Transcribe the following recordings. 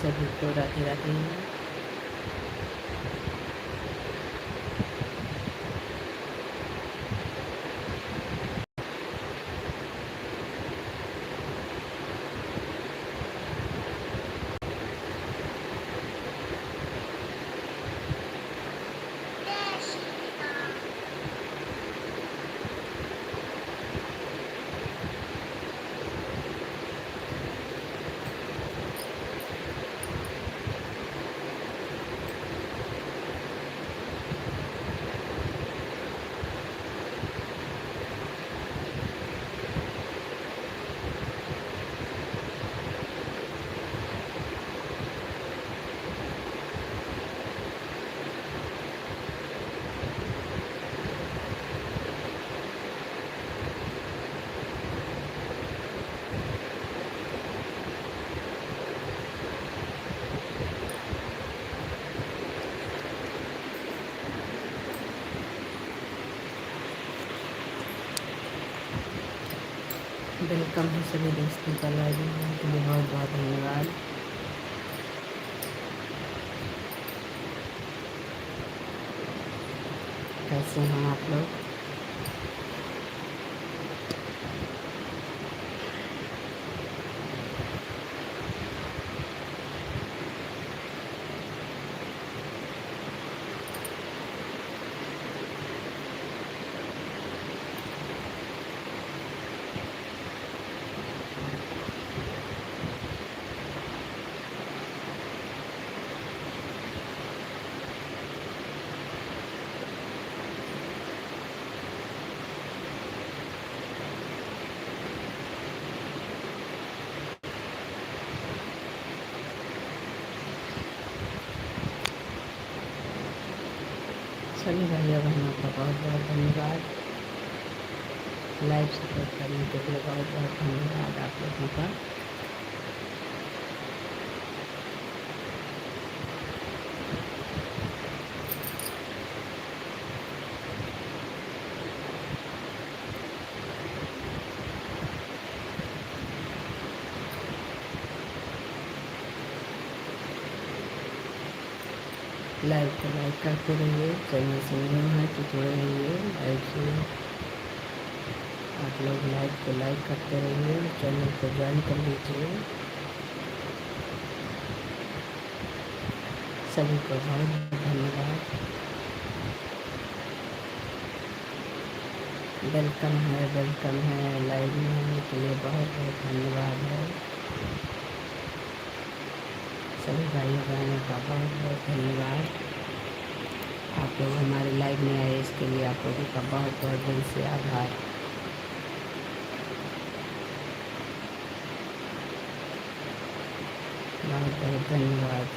सभी को राधे राधे। वेलकम है सभी दोस्तों का लाइव में, के लिए बहुत बहुत धन्यवाद। कैसे हैं आप लोग? सभी भाइयों बहनों का बहुत बहुत धन्यवाद। लाइव सपोर्ट करने के लिए बहुत बहुत धन्यवाद आप लोगों का। लाइव को लाइक करते रहिए, चैनल से न्यू है तो जुड़े रहिए लाइव से। आप लोग लाइव को लाइक करते रहिए, चैनल को ज्वाइन कर लीजिए। सभी को बहुत बहुत धन्यवाद। वेलकम है लाइव में आने के लिए बहुत बहुत धन्यवाद है। सभी भाइयों बहनों का बहुत बहुत धन्यवाद। आप लोग हमारे लाइव में आए, इसके लिए आप लोगों का बहुत बहुत दिल से आभार। बहुत बहुत धन्यवाद।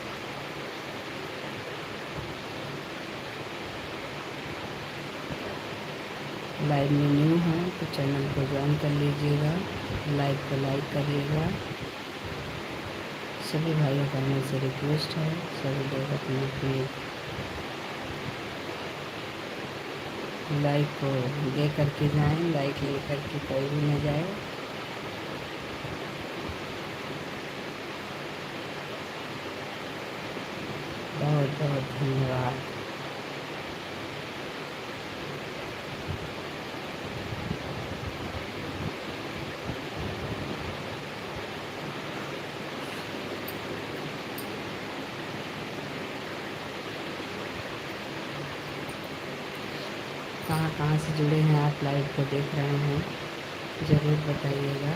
लाइव में न्यू हैं तो चैनल को ज्वाइन कर लीजिएगा, लाइव को लाइक करिएगा। सभी भाइयों बहनों से रिक्वेस्ट है, सभी लोग अपने अपने लाइक को दे करके जाएं, लाइक ले करके कोई भी न जाए। बहुत बहुत धन्यवाद। कहाँ कहाँ से जुड़े हैं आप, लाइव को देख रहे हैं, ज़रूर बताइएगा।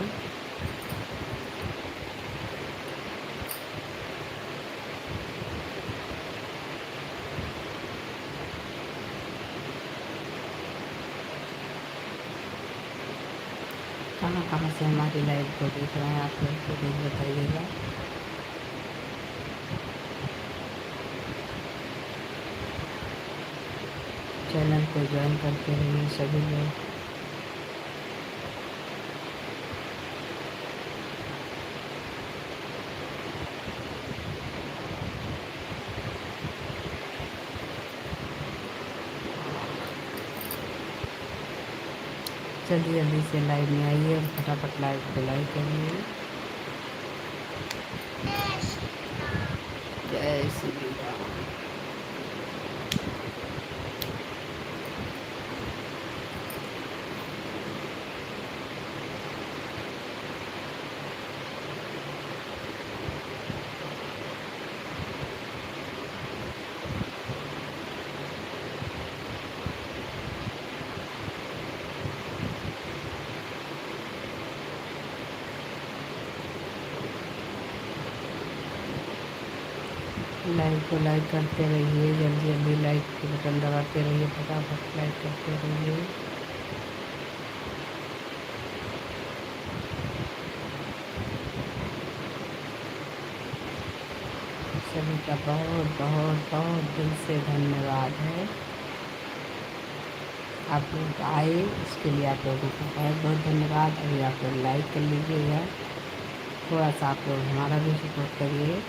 कहाँ कहाँ से हमारी लाइव को देख रहे हैं आप लोग, ज़रूर बताइएगा। चैनल को ज्वाइन करते रहिए सभी लोग। जल्दी जल्दी से लाइव में आइए और फटाफट लाइव को लाइक करिए। जय श्री राम। लाइक को लाइक करते रहिए, जल्दी जल्दी लाइक के बटन दबाते रहिए, फटाफट लाइक करते रहिए। सभी का बहुत बहुत बहुत दिल से धन्यवाद है। आप लोग आए, इसके लिए आप लोगों को बहुत बहुत धन्यवाद। अभी आप लोग लाइक कर लीजिएगा, थोड़ा सा आप लोग हमारा भी सपोर्ट करिए।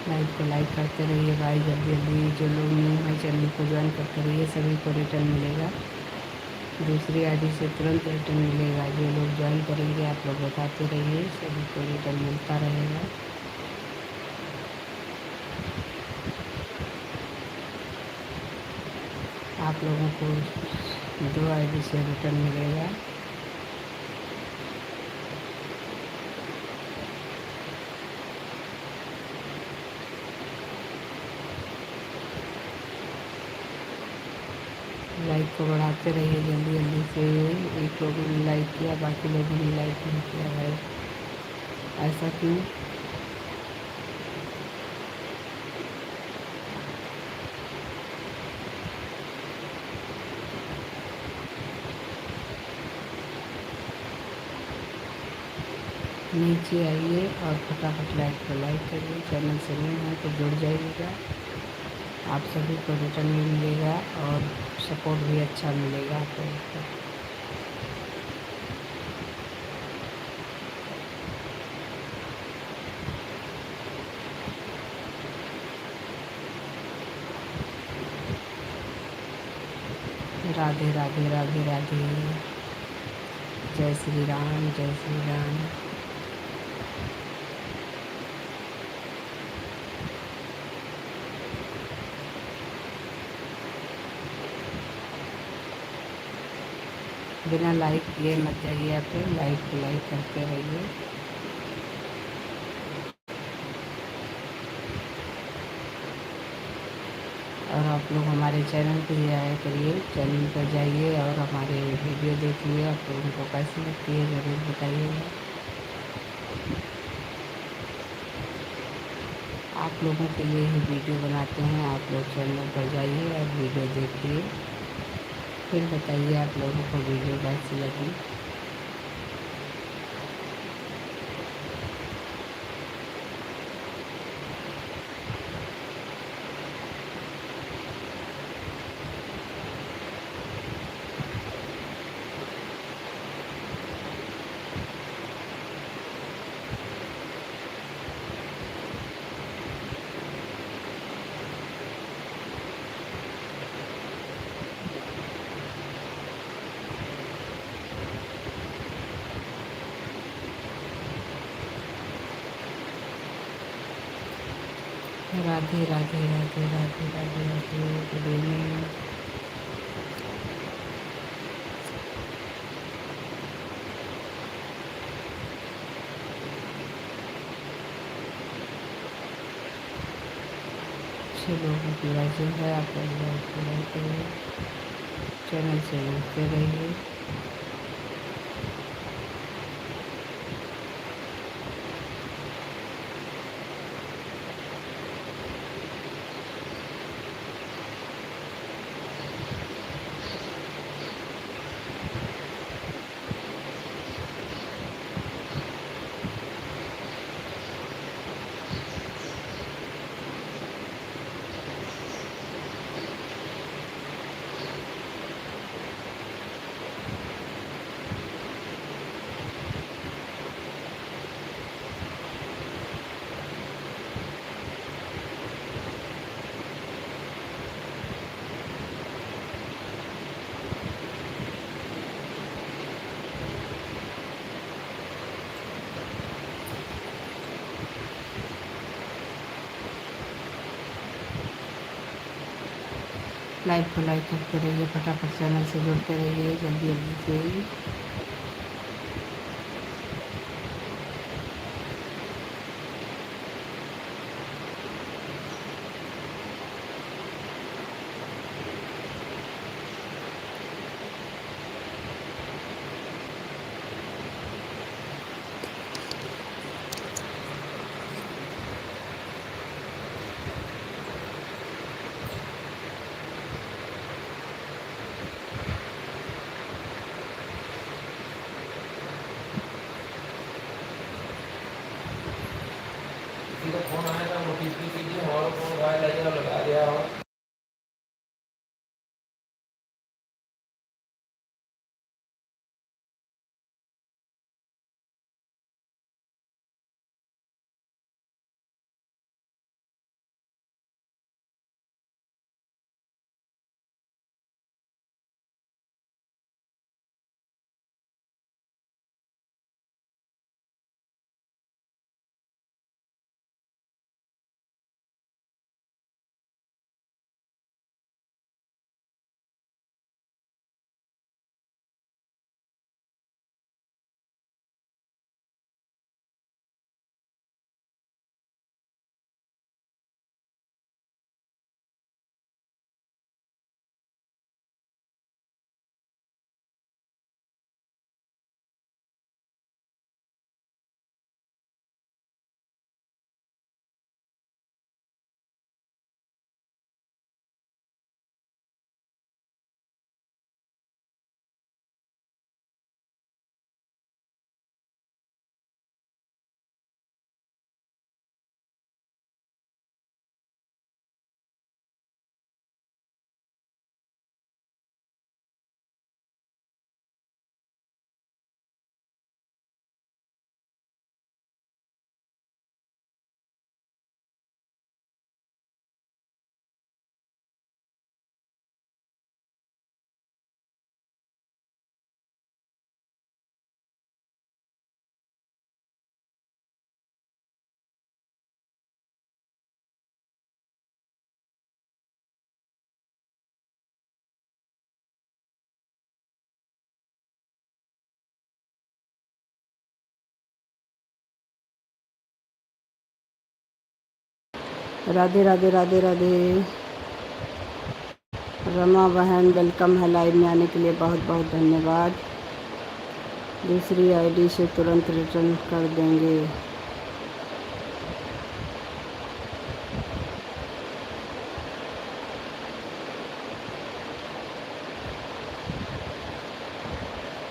लाइक को लाइक करते रहिए भाई, जल्दी जल्दी। जो लोग न्यू है चैनल को ज्वाइन करते रहिए, सभी को रिटर्न मिलेगा। दूसरी आईडी से तुरंत रिटर्न मिलेगा। जो लोग ज्वाइन करेंगे आप लोग बताते रहिए, सभी को रिटर्न मिलता रहेगा। आप लोगों को 2 आईडी से रिटर्न मिलेगा। लाइक को बढ़ाते रहिए जल्दी जल्दी से। एक लोगों ने लाइक किया, बाकी लोगों ने लाइक नहीं किया भाई, ऐसा क्यों? नीचे आइए और फटाफट लाइक को लाइक करिए। चैनल से नहीं है तो जुड़ जाइएगा, आप सभी को रिटर्न भी मिलेगा और सपोर्ट भी अच्छा मिलेगा आप लोगों को। राधे राधे राधे राधे। जय श्री राम, जय श्री राम। बिना लाइक किए मत जाइए, आप लाइक को लाइक करते रहिए। और आप लोग हमारे चैनल पर जाया करिए, चैनल पर जाइए और हमारे वीडियो देखिए। आप लोगों को कैसी लगती है ज़रूर बताइएगा। आप लोगों के लिए ही वीडियो बनाते हैं, आप लोग चैनल पर जाइए और वीडियो देखिए, फिर बताइए आप लोगों को वीडियो कैसी लगी। राधे राधे राधे राधे राधे राधे। Good evening. अच्छे लोगों की वजह है, आप लोग चैनल से जुड़ते रहिए। लाइव को लाइक करते रहिए, फटाफट चैनल से जुड़ते रहिए जल्दी जल्दी से। किसी का फोन आया था, ओटीपी कीजिए, हमारा फोन गायब लगेगा, लगा दिया हो। राधे राधे राधे राधे। रमा बहन वेलकम है, लाइव में आने के लिए बहुत बहुत धन्यवाद। दूसरी आईडी से तुरंत रिटर्न कर देंगे।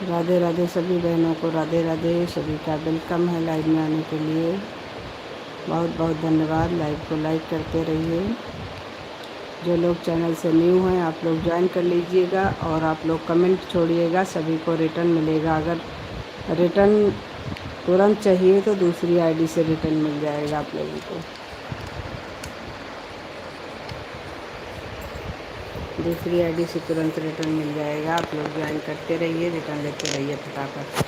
राधे राधे सभी बहनों को, राधे राधे। सभी का वेलकम है लाइव में आने के लिए, बहुत बहुत धन्यवाद। लाइव को लाइक करते रहिए। जो लोग चैनल से न्यू हैं आप लोग ज्वाइन कर लीजिएगा और आप लोग कमेंट छोड़िएगा, सभी को रिटर्न मिलेगा। अगर रिटर्न तुरंत चाहिए तो दूसरी आईडी से रिटर्न मिल जाएगा आप लोगों को। दूसरी आईडी से तुरंत रिटर्न मिल जाएगा। आप लोग ज्वाइन करते रहिए, रिटर्न लेते रहिए फटाफट।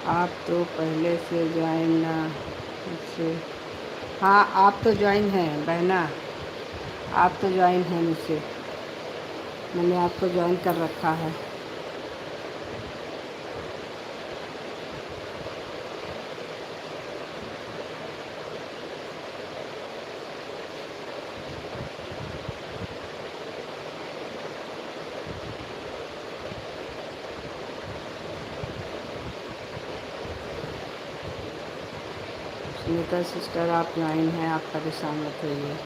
आप तो पहले से ज्वाइन ना मुझसे। हाँ आप तो ज्वाइन हैं बहना, आप तो ज्वाइन हैं मुझसे, मैंने आपको ज्वाइन कर रखा है। सुनीता सिस्टर आप ज्वाइन हैं, आप परेशान मत होइए।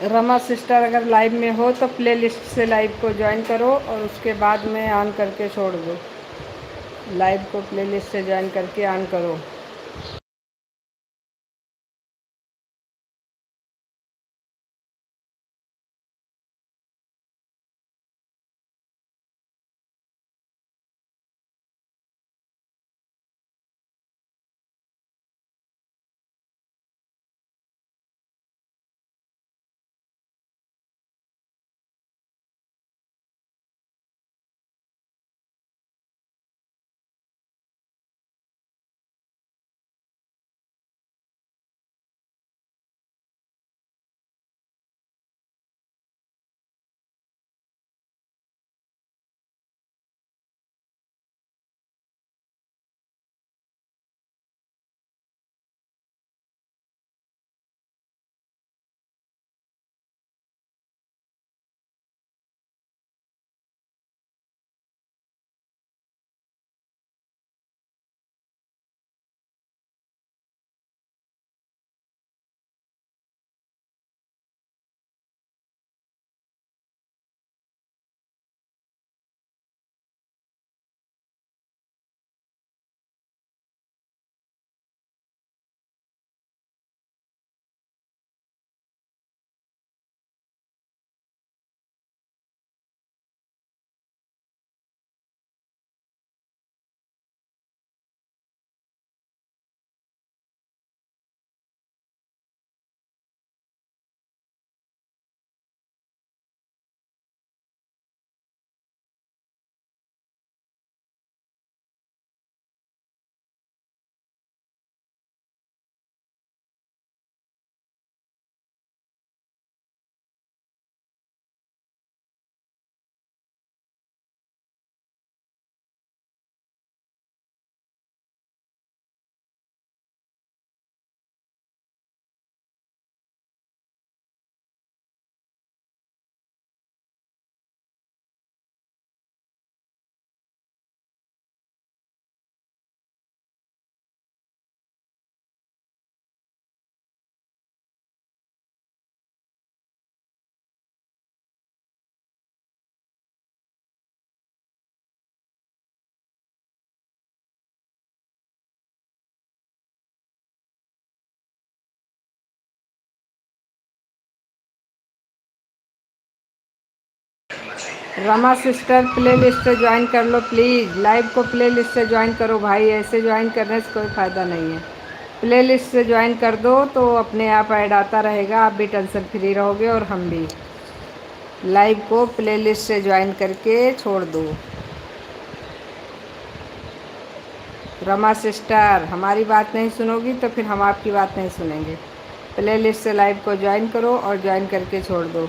रमा सिस्टर अगर लाइव में हो तो प्ले लिस्ट से लाइव को ज्वाइन करो और उसके बाद में ऑन करके छोड़ दो। लाइव को प्ले लिस्ट से ज्वाइन करके ऑन करो। रमा सिस्टर प्ले लिस्ट से ज्वाइन कर लो प्लीज़। लाइव को प्ले लिस्ट से ज्वाइन करो भाई, ऐसे ज्वाइन करने से कोई फ़ायदा नहीं है। प्ले लिस्ट से ज्वाइन कर दो तो अपने आप ऐड आता रहेगा, आप भी टेंशन फ्री रहोगे और हम भी। लाइव को प्ले लिस्ट से ज्वाइन करके छोड़ दो। रमा सिस्टर हमारी बात नहीं सुनोगी तो फिर हम आपकी बात नहीं सुनेंगे। प्ले लिस्ट से लाइव को ज्वाइन करो और ज्वाइन करके छोड़ दो।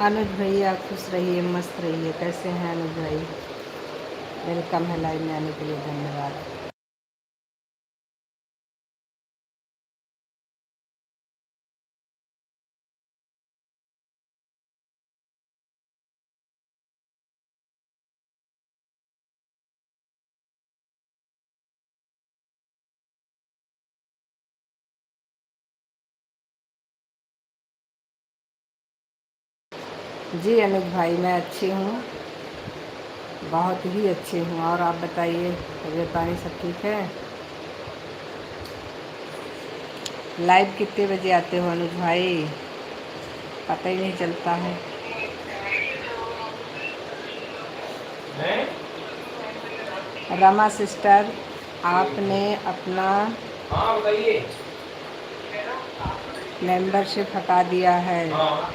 अनुज भैया खुश रहिए, मस्त रहिए। कैसे हैं अनुज भाई? वेलकम है लाइव में आने के लिए, धन्यवाद। जी अनुज भाई, मैं अच्छी हूँ, बहुत ही अच्छी हूँ। और आप बताइए, तबीयत पानी सब ठीक है? लाइव कितने बजे आते हो अनुज भाई? पता ही नहीं चलता है। रमा सिस्टर, आपने अपना हाँ बताइए। मेंबरशिप हटा दिया है, हाँ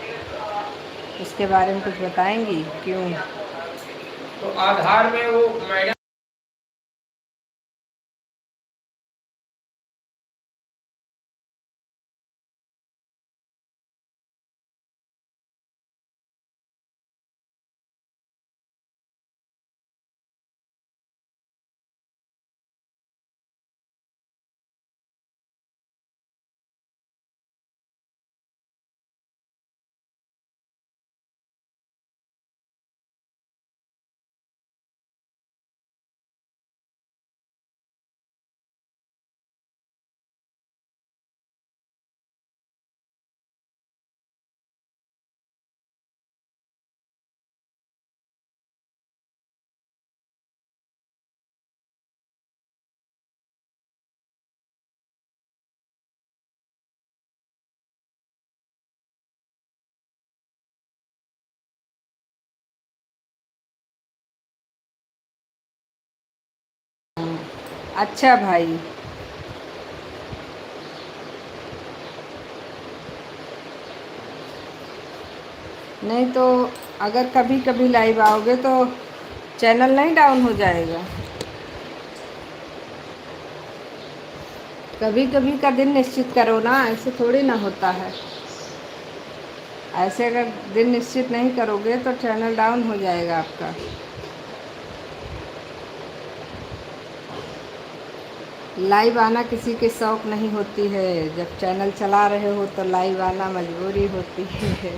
इसके बारे में कुछ बताएंगी क्यों? तो आधार में वो मैडम अच्छा भाई, नहीं तो अगर कभी कभी लाइव आओगे तो चैनल नहीं डाउन हो जाएगा? कभी कभी का दिन निश्चित करो ना, ऐसे थोड़ी ना होता है। ऐसे अगर दिन निश्चित नहीं करोगे तो चैनल डाउन हो जाएगा आपका। लाइव आना किसी के शौक़ नहीं होती है, जब चैनल चला रहे हो तो लाइव आना मजबूरी होती है।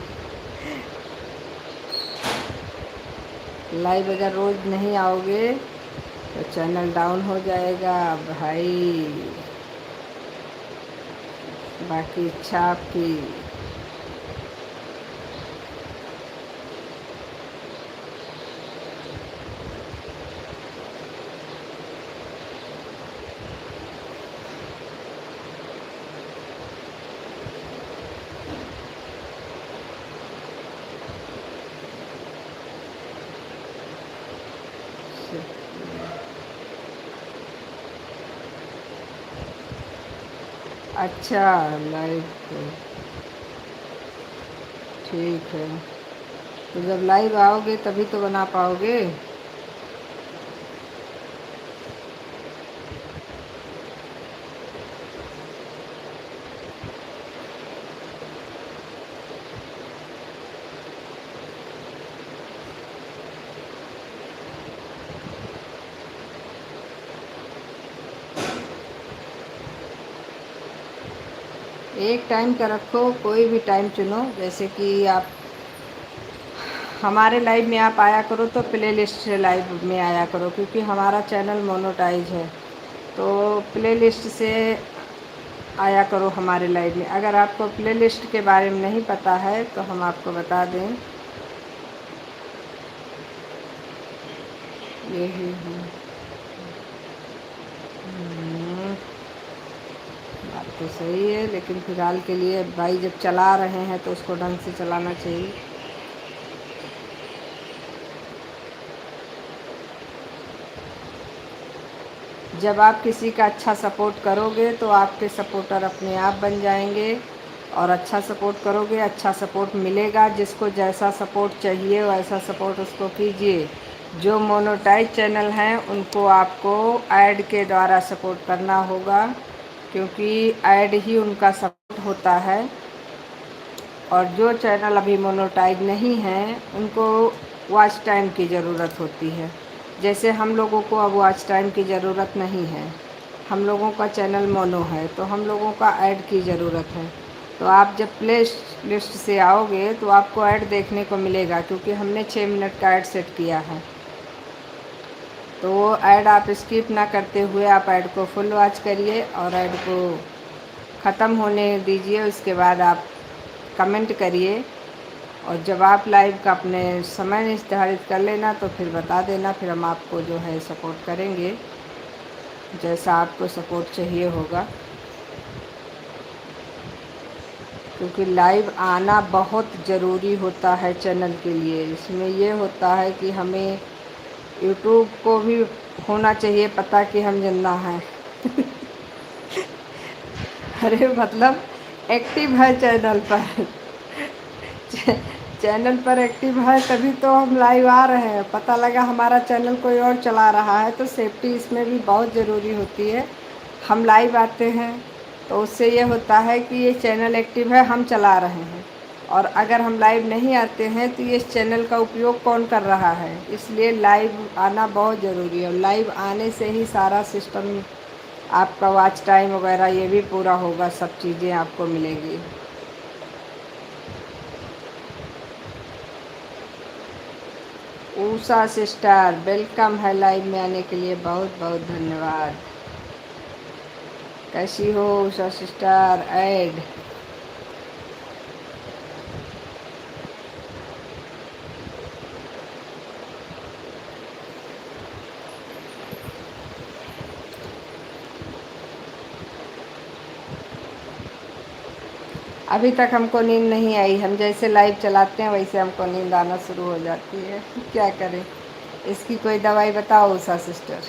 लाइव अगर रोज़ नहीं आओगे तो चैनल डाउन हो जाएगा भाई। बाकी इच्छा आपकी। अच्छा, लाइव तो ठीक है, तो जब लाइव आओगे तभी तो बना पाओगे। एक टाइम का रखो, कोई भी टाइम चुनो। जैसे कि आप हमारे लाइव में आप आया करो तो प्ले लिस्ट से लाइव में आया करो, क्योंकि हमारा चैनल मोनेटाइज है, तो प्ले लिस्ट से आया करो हमारे लाइव में। अगर आपको प्ले लिस्ट के बारे में नहीं पता है तो हम आपको बता दें, यही है। बात तो सही है, लेकिन फ़िलहाल के लिए भाई जब चला रहे हैं तो उसको ढंग से चलाना चाहिए। जब आप किसी का अच्छा सपोर्ट करोगे तो आपके सपोर्टर अपने आप बन जाएंगे, और अच्छा सपोर्ट करोगे, अच्छा सपोर्ट मिलेगा। जिसको जैसा सपोर्ट चाहिए वैसा सपोर्ट उसको कीजिए। जो मोनेटाइज चैनल हैं उनको आपको ऐड के द्वारा सपोर्ट करना होगा, क्योंकि ऐड ही उनका सपोर्ट होता है। और जो चैनल अभी मोनेटाइज नहीं हैं उनको वॉच टाइम की ज़रूरत होती है। जैसे हम लोगों को अब वॉच टाइम की ज़रूरत नहीं है, हम लोगों का चैनल मोनो है, तो हम लोगों का ऐड की ज़रूरत है। तो आप जब प्ले लिस्ट से आओगे तो आपको ऐड देखने को मिलेगा, क्योंकि हमने 6 मिनट का ऐड सेट किया है। तो वो ऐड आप स्किप ना करते हुए आप ऐड को फुल वॉच करिए और ऐड को ख़त्म होने दीजिए। उसके बाद आप कमेंट करिए, और जब आप लाइव का अपने समय निर्धारित कर लेना तो फिर बता देना, फिर हम आपको जो है सपोर्ट करेंगे जैसा आपको सपोर्ट चाहिए होगा। क्योंकि लाइव आना बहुत ज़रूरी होता है चैनल के लिए। इसमें ये होता है कि हमें यूट्यूब को भी होना चाहिए पता कि हम जिंदा हैं। अरे मतलब एक्टिव है चैनल पर। चैनल पर एक्टिव है तभी तो हम लाइव आ रहे हैं। पता लगा हमारा चैनल कोई और चला रहा है तो सेफ्टी इसमें भी बहुत ज़रूरी होती है। हम लाइव आते हैं तो उससे ये होता है कि ये चैनल एक्टिव है, हम चला रहे हैं। और अगर हम लाइव नहीं आते हैं तो ये चैनल का उपयोग कौन कर रहा है। इसलिए लाइव आना बहुत ज़रूरी है, और लाइव आने से ही सारा सिस्टम आपका वॉच टाइम वगैरह ये भी पूरा होगा, सब चीज़ें आपको मिलेंगी। उषा सिस्टर वेलकम है लाइव में आने के लिए, बहुत बहुत धन्यवाद। कैसी हो उषा सिस्टर? ऐड अभी तक हमको नींद नहीं आई। हम जैसे लाइव चलाते हैं वैसे हमको नींद आना शुरू हो जाती है। क्या करें, इसकी कोई दवाई बताओ उषा सिस्टर।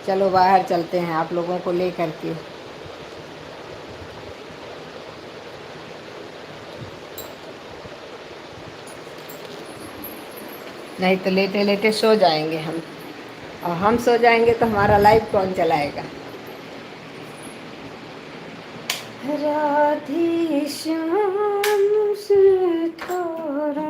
चलो बाहर चलते हैं आप लोगों को ले करके। नहीं तो लेटे लेटे सो जाएंगे हम, और हम सो जाएंगे तो हमारा लाइव कौन चलाएगा। राधे श्याम से थोड़ा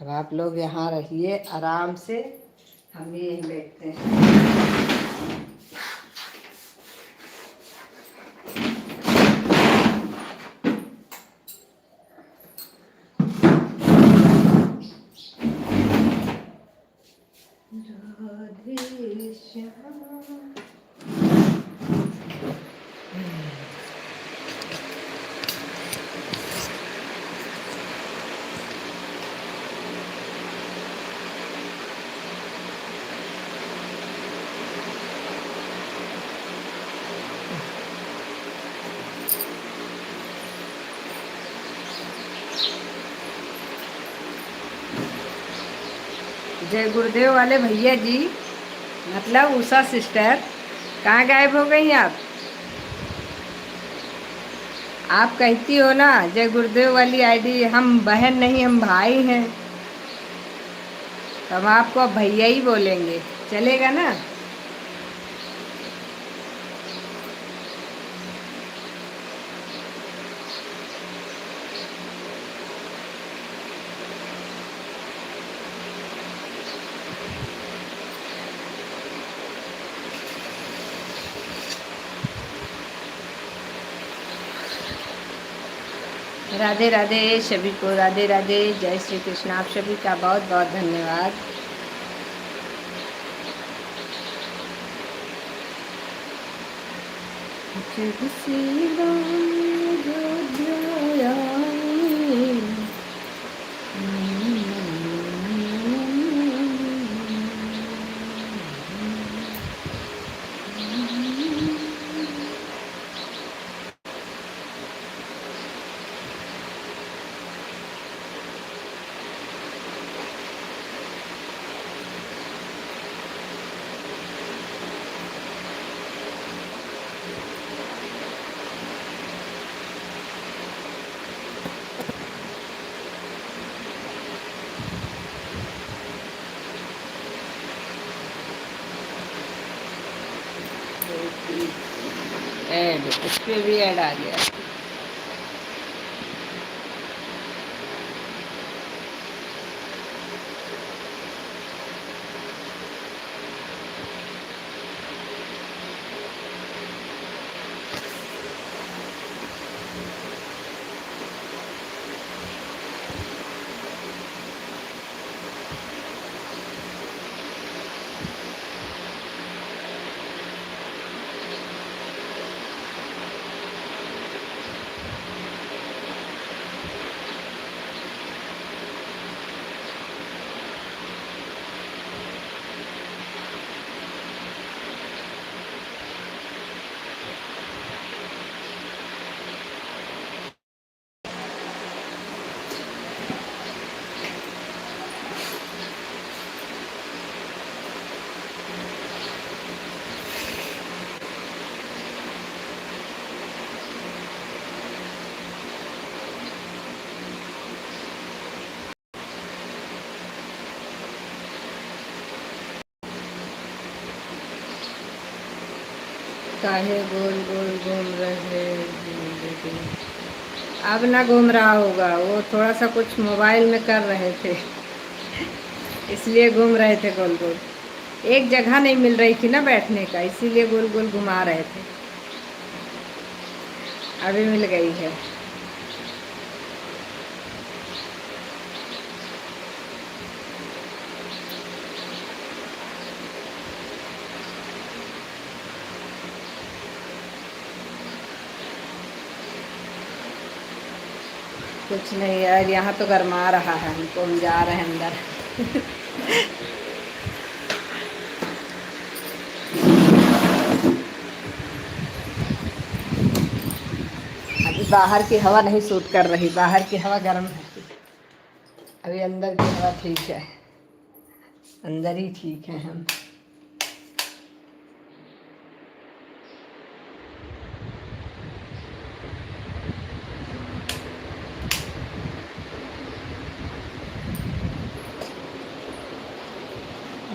अब आप लोग यहाँ रहिए आराम से, हम भी यहीं बैठते हैं। राधे श्याम। जय गुरुदेव वाले भैया जी, मतलब उषा सिस्टर, कहाँ गायब हो गई आप? आप कहती हो ना जय गुरुदेव वाली आईडी, हम बहन नहीं हम भाई हैं, तो हम आपको अब भैया ही बोलेंगे, चलेगा ना? राधे राधे सभी को, राधे राधे, जय श्री कृष्ण। आप सभी का बहुत बहुत धन्यवाद। जब से राम अयोध्या आए, ऐड, इस पे भी ऐड आ गया। काहे गोल गोल घूम रहे जिंदगी। अब ना घूम रहा होगा, वो थोड़ा सा कुछ मोबाइल में कर रहे थे इसलिए घूम रहे थे गोल गोल। एक जगह नहीं मिल रही थी ना बैठने का, इसीलिए गोल गोल घुमा रहे थे। अभी मिल गई है। कुछ नहीं यार, यहाँ तो गरमा रहा है हमको, हम जा रहे हैं अंदर अभी बाहर की हवा नहीं सूट कर रही, बाहर की हवा गर्म है। अभी अंदर की हवा ठीक है, अंदर ही ठीक है हम।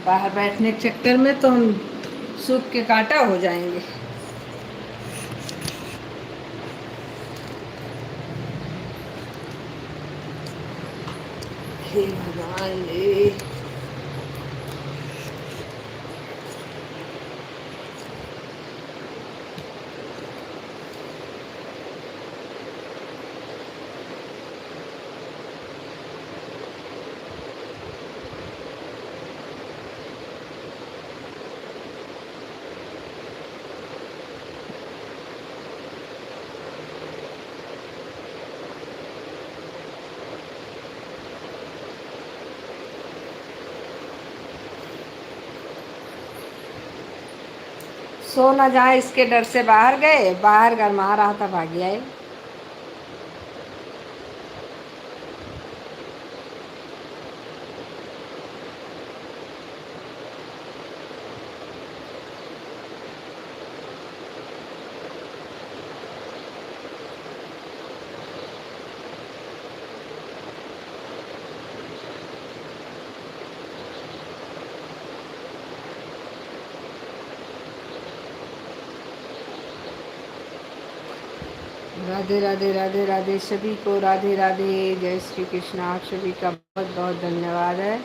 बाहर बैठने के चक्कर में तो हम सूख के कांटा हो जाएंगे। हे भगवान रे। सो ना जाए इसके डर से बाहर गए, बाहर गरमा रहा था, भाग आए। राधे राधे राधे राधे सभी को, राधे राधे, जय श्री कृष्ण। आप सभी का बहुत बहुत धन्यवाद है।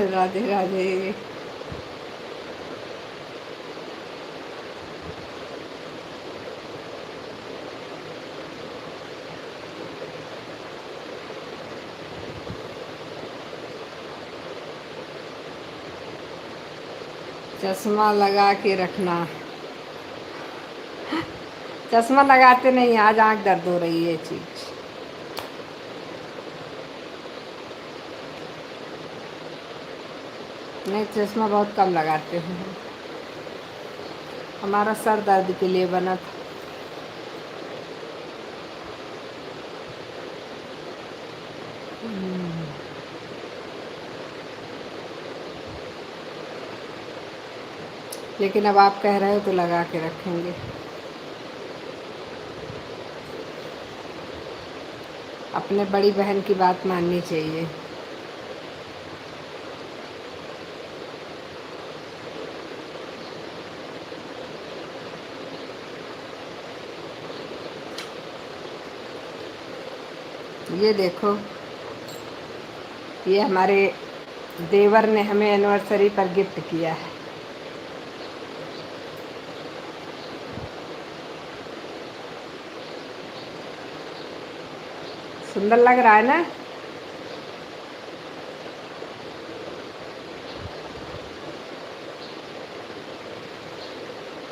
राधे राधे। चश्मा लगा के रखना। चश्मा लगाते नहीं, आज आंख दर्द हो रही है चीज। नहीं, चश्मा बहुत कम लगाते हैं। हमारा सर दर्द के लिए बना था। लेकिन अब आप कह रहे हो तो लगा के रखेंगे। अपने बड़ी बहन की बात माननी चाहिए। ये देखो, ये हमारे देवर ने हमें एनिवर्सरी पर गिफ्ट किया है। सुंदर लग रहा है ना?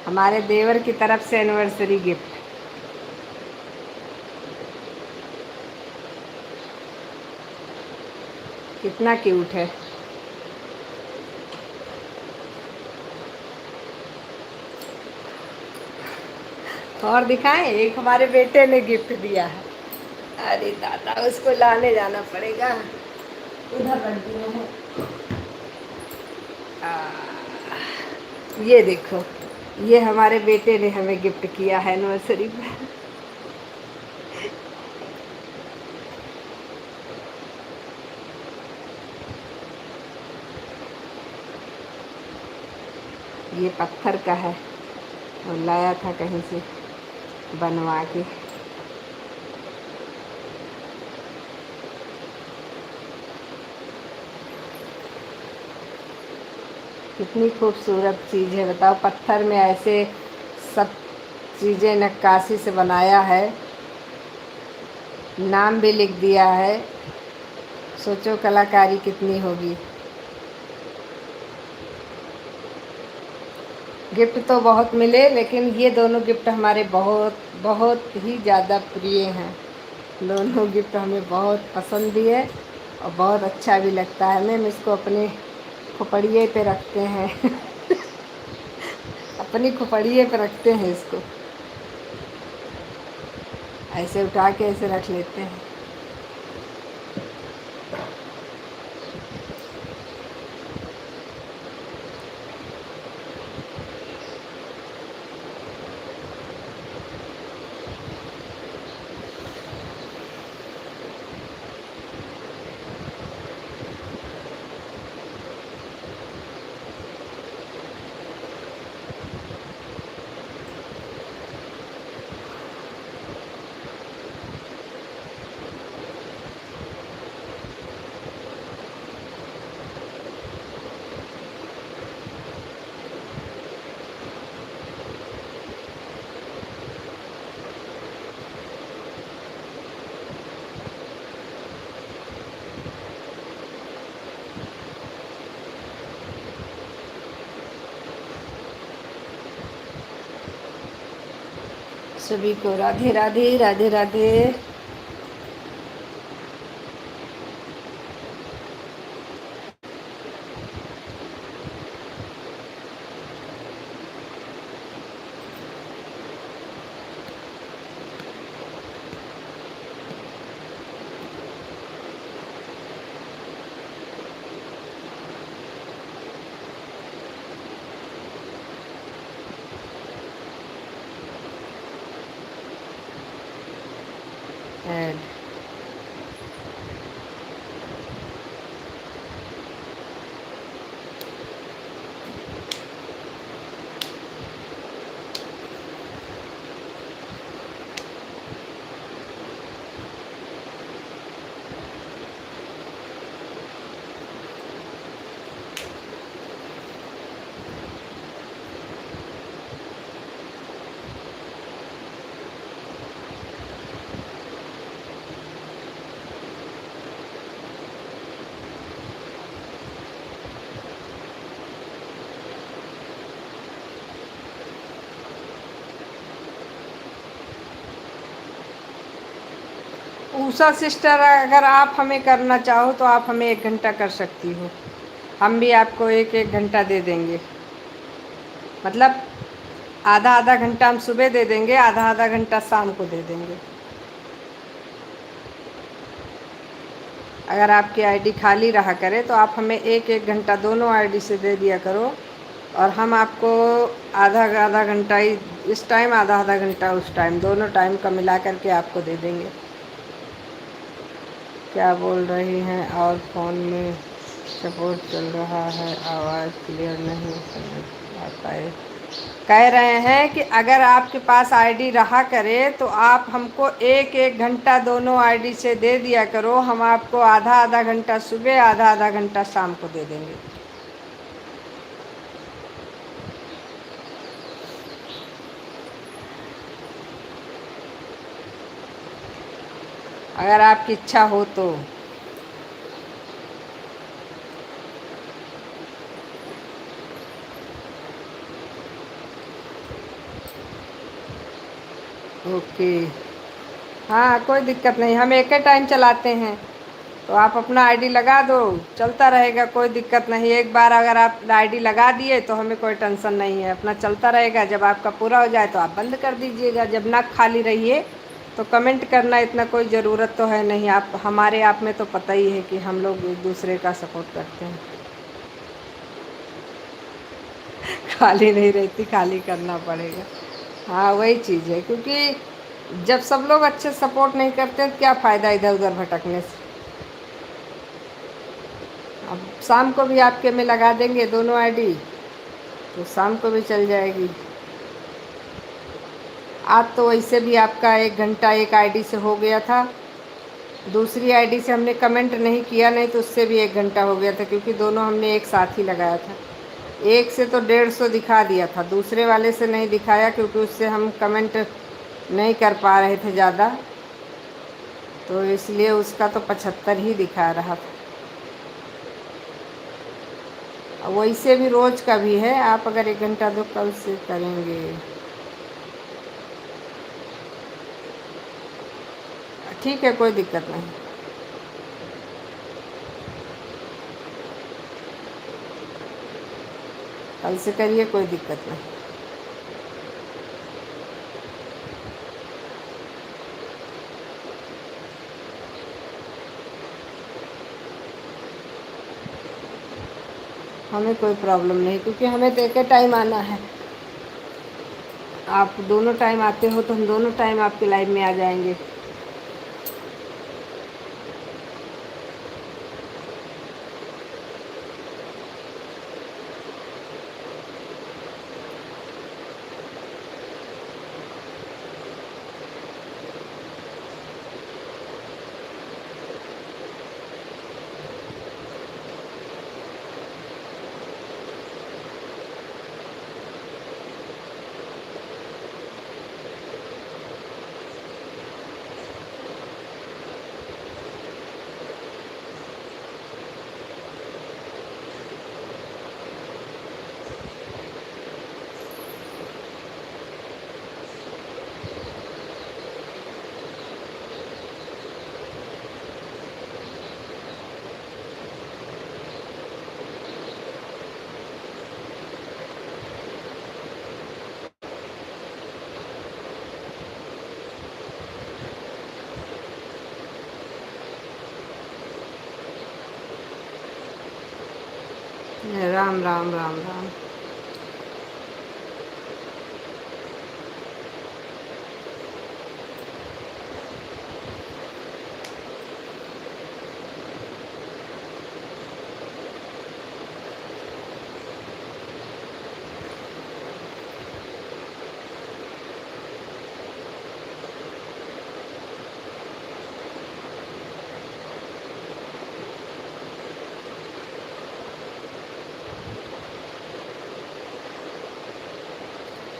हमारे देवर की तरफ से एनिवर्सरी गिफ्ट। कितना क्यूट है। और दिखाएं, एक हमारे बेटे ने गिफ्ट दिया है। अरे दादा, उसको लाने जाना पड़ेगा। उधर रख दिया है। ये देखो, ये हमारे बेटे ने हमें गिफ्ट किया है एनिवर्सरी पर। ये पत्थर का है और लाया था कहीं से बनवा के। कितनी खूबसूरत चीज़ है, बताओ। पत्थर में ऐसे सब चीज़ें नक्काशी से बनाया है, नाम भी लिख दिया है। सोचो कलाकारी कितनी होगी। गिफ्ट तो बहुत मिले, लेकिन ये दोनों गिफ्ट हमारे बहुत बहुत ही ज़्यादा प्रिय हैं। दोनों गिफ्ट हमें बहुत पसंद भी है और बहुत अच्छा भी लगता है। हम इसको अपने खोपड़िए पे रखते हैं। अपनी खोपड़िए पे रखते हैं इसको। ऐसे उठा के ऐसे रख लेते हैं। सभी को राधे राधे, राधे राधे। ऐड उषा सिस्टर, अगर आप हमें करना चाहो तो आप हमें 1 घंटा कर सकती हो। हम भी आपको 1-1 घंटा दे देंगे। मतलब आधा आधा घंटा हम सुबह दे देंगे, आधा आधा घंटा शाम को दे देंगे। अगर आपकी आईडी खाली रहा करे तो आप हमें 1-1 घंटा दोनों आईडी से दे दिया करो, और हम आपको आधा आधा घंटा ही इस टाइम, आधा आधा घंटा उस टाइम, दोनों टाइम का मिला करके आपको दे देंगे। क्या बोल रही हैं? और फ़ोन में सपोर्ट चल रहा है, आवाज़ क्लियर नहीं समझ आ पाए। कह रहे हैं कि अगर आपके पास आईडी रहा करे तो आप हमको 1-1 घंटा दोनों आईडी से दे दिया करो, हम आपको आधा आधा घंटा सुबह, आधा आधा घंटा शाम को दे देंगे। अगर आपकी इच्छा हो तो। ओके, हाँ कोई दिक्कत नहीं, हम एक ही टाइम चलाते हैं, तो आप अपना आईडी लगा दो, चलता रहेगा, कोई दिक्कत नहीं। एक बार अगर आप आईडी लगा दिए तो हमें कोई टेंशन नहीं है, अपना चलता रहेगा। जब आपका पूरा हो जाए तो आप बंद कर दीजिएगा। जब ना खाली रहिए तो कमेंट करना, इतना कोई ज़रूरत तो है नहीं। आप हमारे आप में तो पता ही है कि हम लोग एक दूसरे का सपोर्ट करते हैं। खाली नहीं रहती, खाली करना पड़ेगा। हाँ वही चीज़ है, क्योंकि जब सब लोग अच्छे सपोर्ट नहीं करते तो क्या फ़ायदा इधर उधर भटकने से। अब शाम को भी आपके में लगा देंगे दोनों आईडी, तो शाम को भी चल जाएगी। आज तो वैसे भी आपका 1 घंटा एक आईडी से हो गया था, दूसरी आईडी से हमने कमेंट नहीं किया, नहीं तो उससे भी 1 घंटा हो गया था, क्योंकि दोनों हमने एक साथ ही लगाया था। एक से तो 150 दिखा दिया था, दूसरे वाले से नहीं दिखाया, क्योंकि उससे हम कमेंट नहीं कर पा रहे थे ज़्यादा, तो इसलिए उसका तो 75 ही दिखा रहा था। वैसे भी रोज़ का भी है, आप अगर 1 घंटा दो कल से करेंगे, ठीक है, कोई दिक्कत नहीं। कल से करिए, कोई दिक्कत नहीं। हमें कोई प्रॉब्लम नहीं, क्योंकि हमें तो एक ही टाइम आना है। आप दोनों टाइम आते हो तो हम दोनों टाइम आपके लाइव में आ जाएंगे। राम राम राम राम।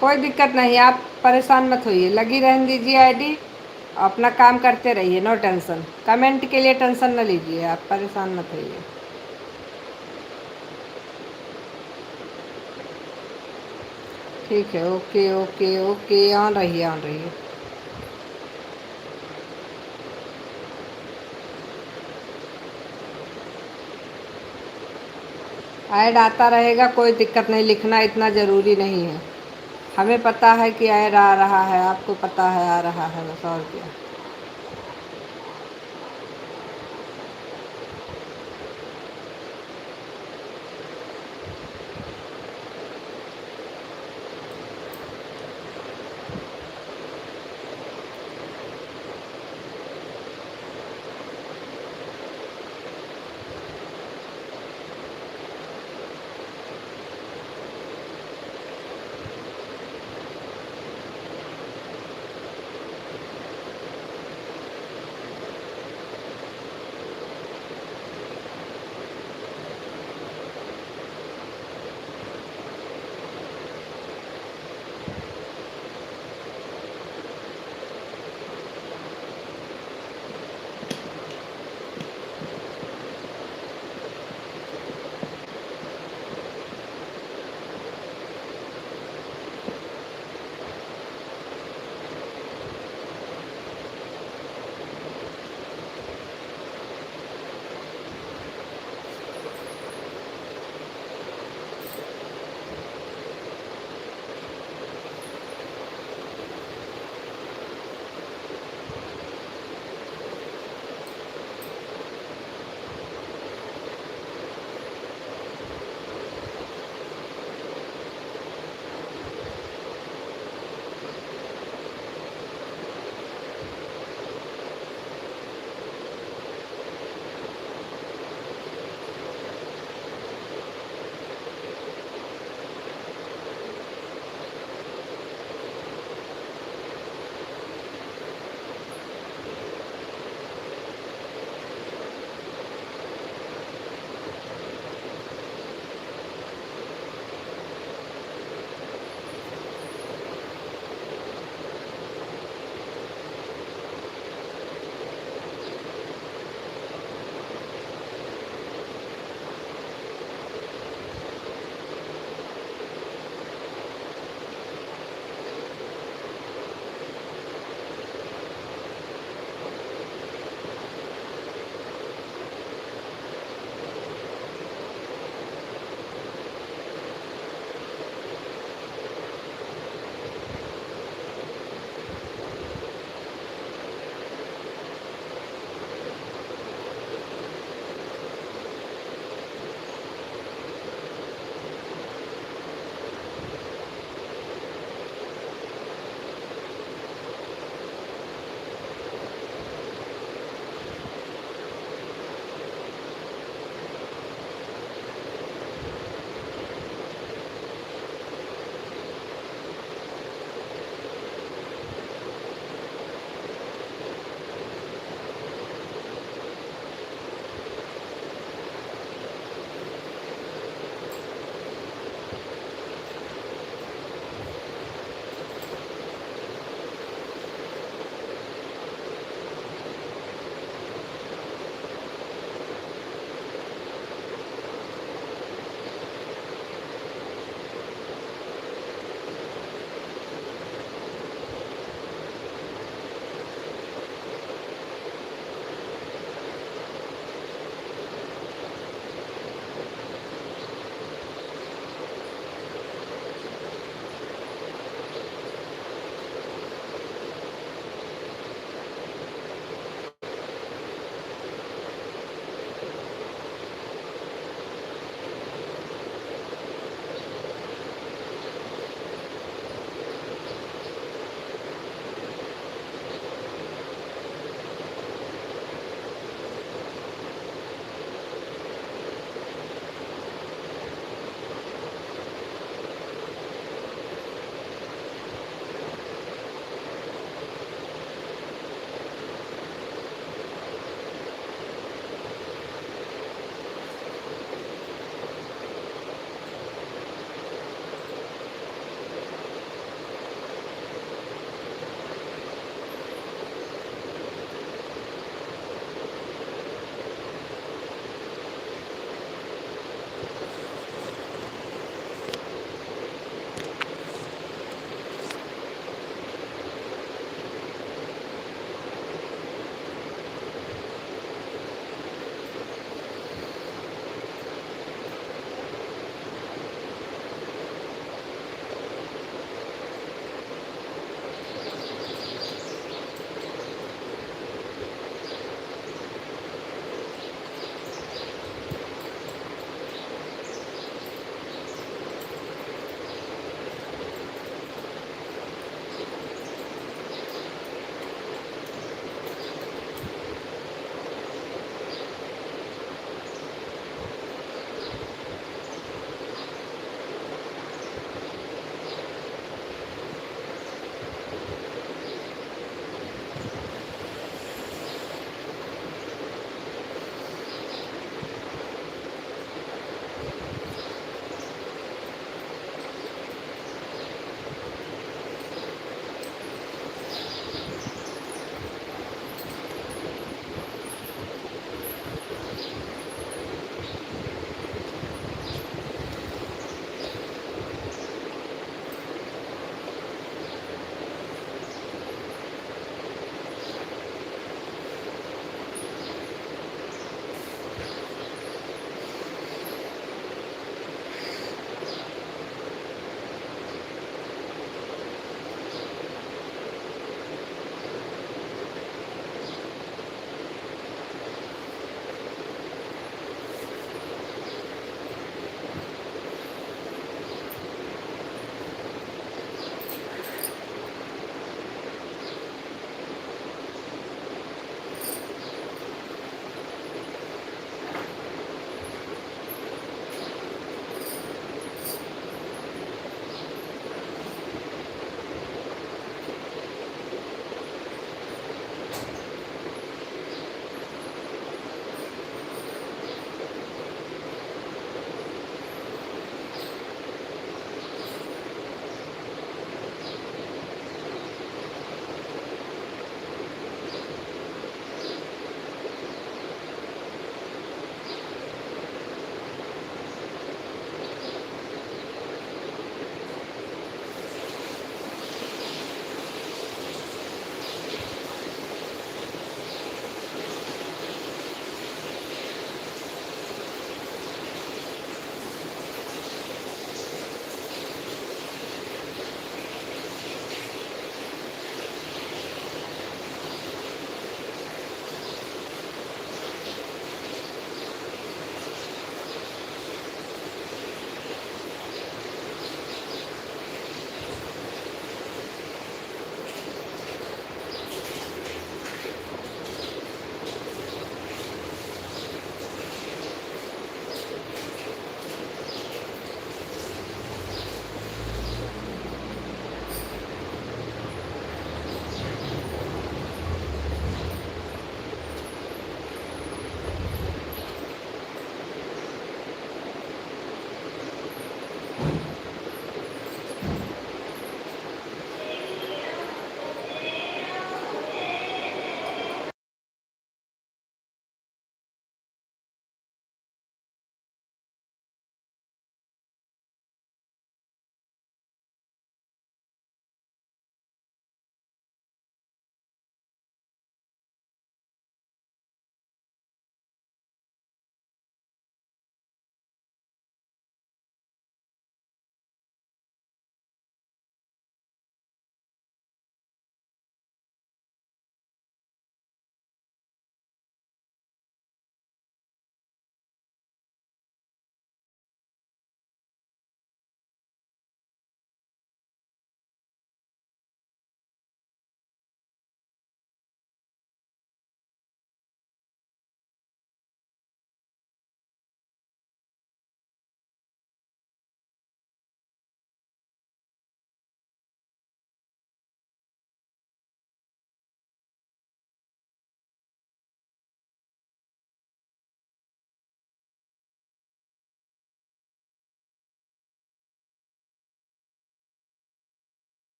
कोई दिक्कत नहीं, आप परेशान मत होइए, लगी रहने दीजिए आईडी, अपना काम करते रहिए, नो टेंशन। कमेंट के लिए टेंशन न लीजिए, आप परेशान मत होइए। ठीक है, ओके ओके ओके, ऑन रहिए ऑन रहिए। ऐड आता रहेगा, कोई दिक्कत नहीं, लिखना इतना ज़रूरी नहीं है। हमें पता है कि ऐड आ रहा है, आपको पता है आ रहा है, बस और क्या।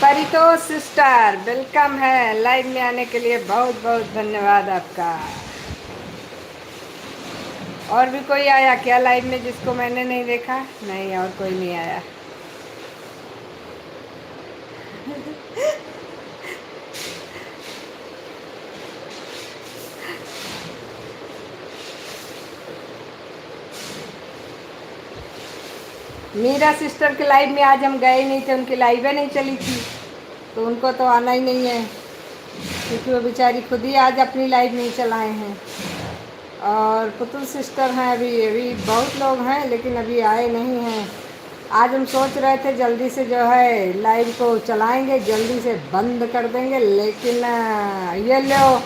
परितोष सिस्टर वेलकम है लाइव में आने के लिए, बहुत बहुत धन्यवाद आपका। और भी कोई आया क्या लाइव में जिसको मैंने नहीं देखा? नहीं, और कोई नहीं आया। मीरा सिस्टर के लाइव में आज हम गए नहीं थे, उनकी लाइवें नहीं चली थी, तो उनको तो आना ही नहीं है, क्योंकि वो बेचारी खुद ही आज अपनी लाइव नहीं चलाए हैं। और पुतुल सिस्टर हैं, अभी बहुत लोग हैं लेकिन अभी आए नहीं हैं। आज हम सोच रहे थे जल्दी से जो है लाइव को चलाएंगे, जल्दी से बंद कर देंगे, लेकिन ये लो,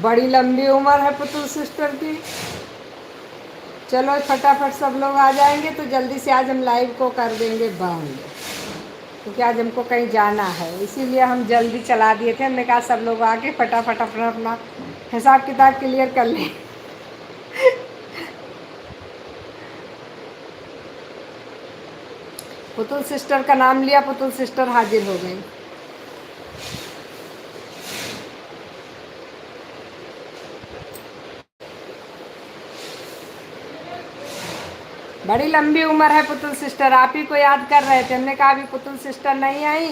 बड़ी लंबी उम्र है पुतुल सिस्टर की। चलो फटाफट सब लोग आ जाएंगे तो जल्दी से आज हम लाइव को कर देंगे बंद, क्योंकि आज हमको कहीं जाना है, इसीलिए हम जल्दी चला दिए थे। हमने कहा सब लोग आके फटाफट अपना अपना हिसाब किताब क्लियर कर लें। पुतुल सिस्टर का नाम लिया, पुतुल सिस्टर हाजिर हो गई। बड़ी लंबी उम्र है पुतुल सिस्टर, आप ही को याद कर रहे थे। हमने कहा अभी पुतुल सिस्टर नहीं आई,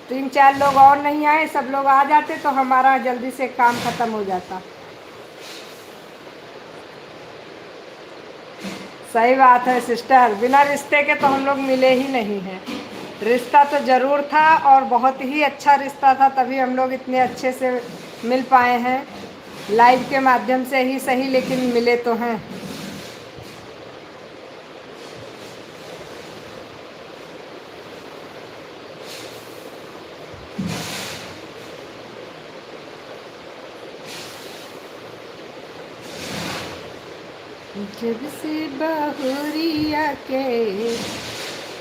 3-4 लोग और नहीं आए, सब लोग आ जाते तो हमारा जल्दी से काम खत्म हो जाता। सही बात है सिस्टर, बिना रिश्ते के तो हम लोग मिले ही नहीं हैं। रिश्ता तो ज़रूर था और बहुत ही अच्छा रिश्ता था, तभी हम लोग इतने अच्छे से मिल पाए हैं। लाइव के माध्यम से ही सही, लेकिन मिले तो हैं। जब से बहुरिया के,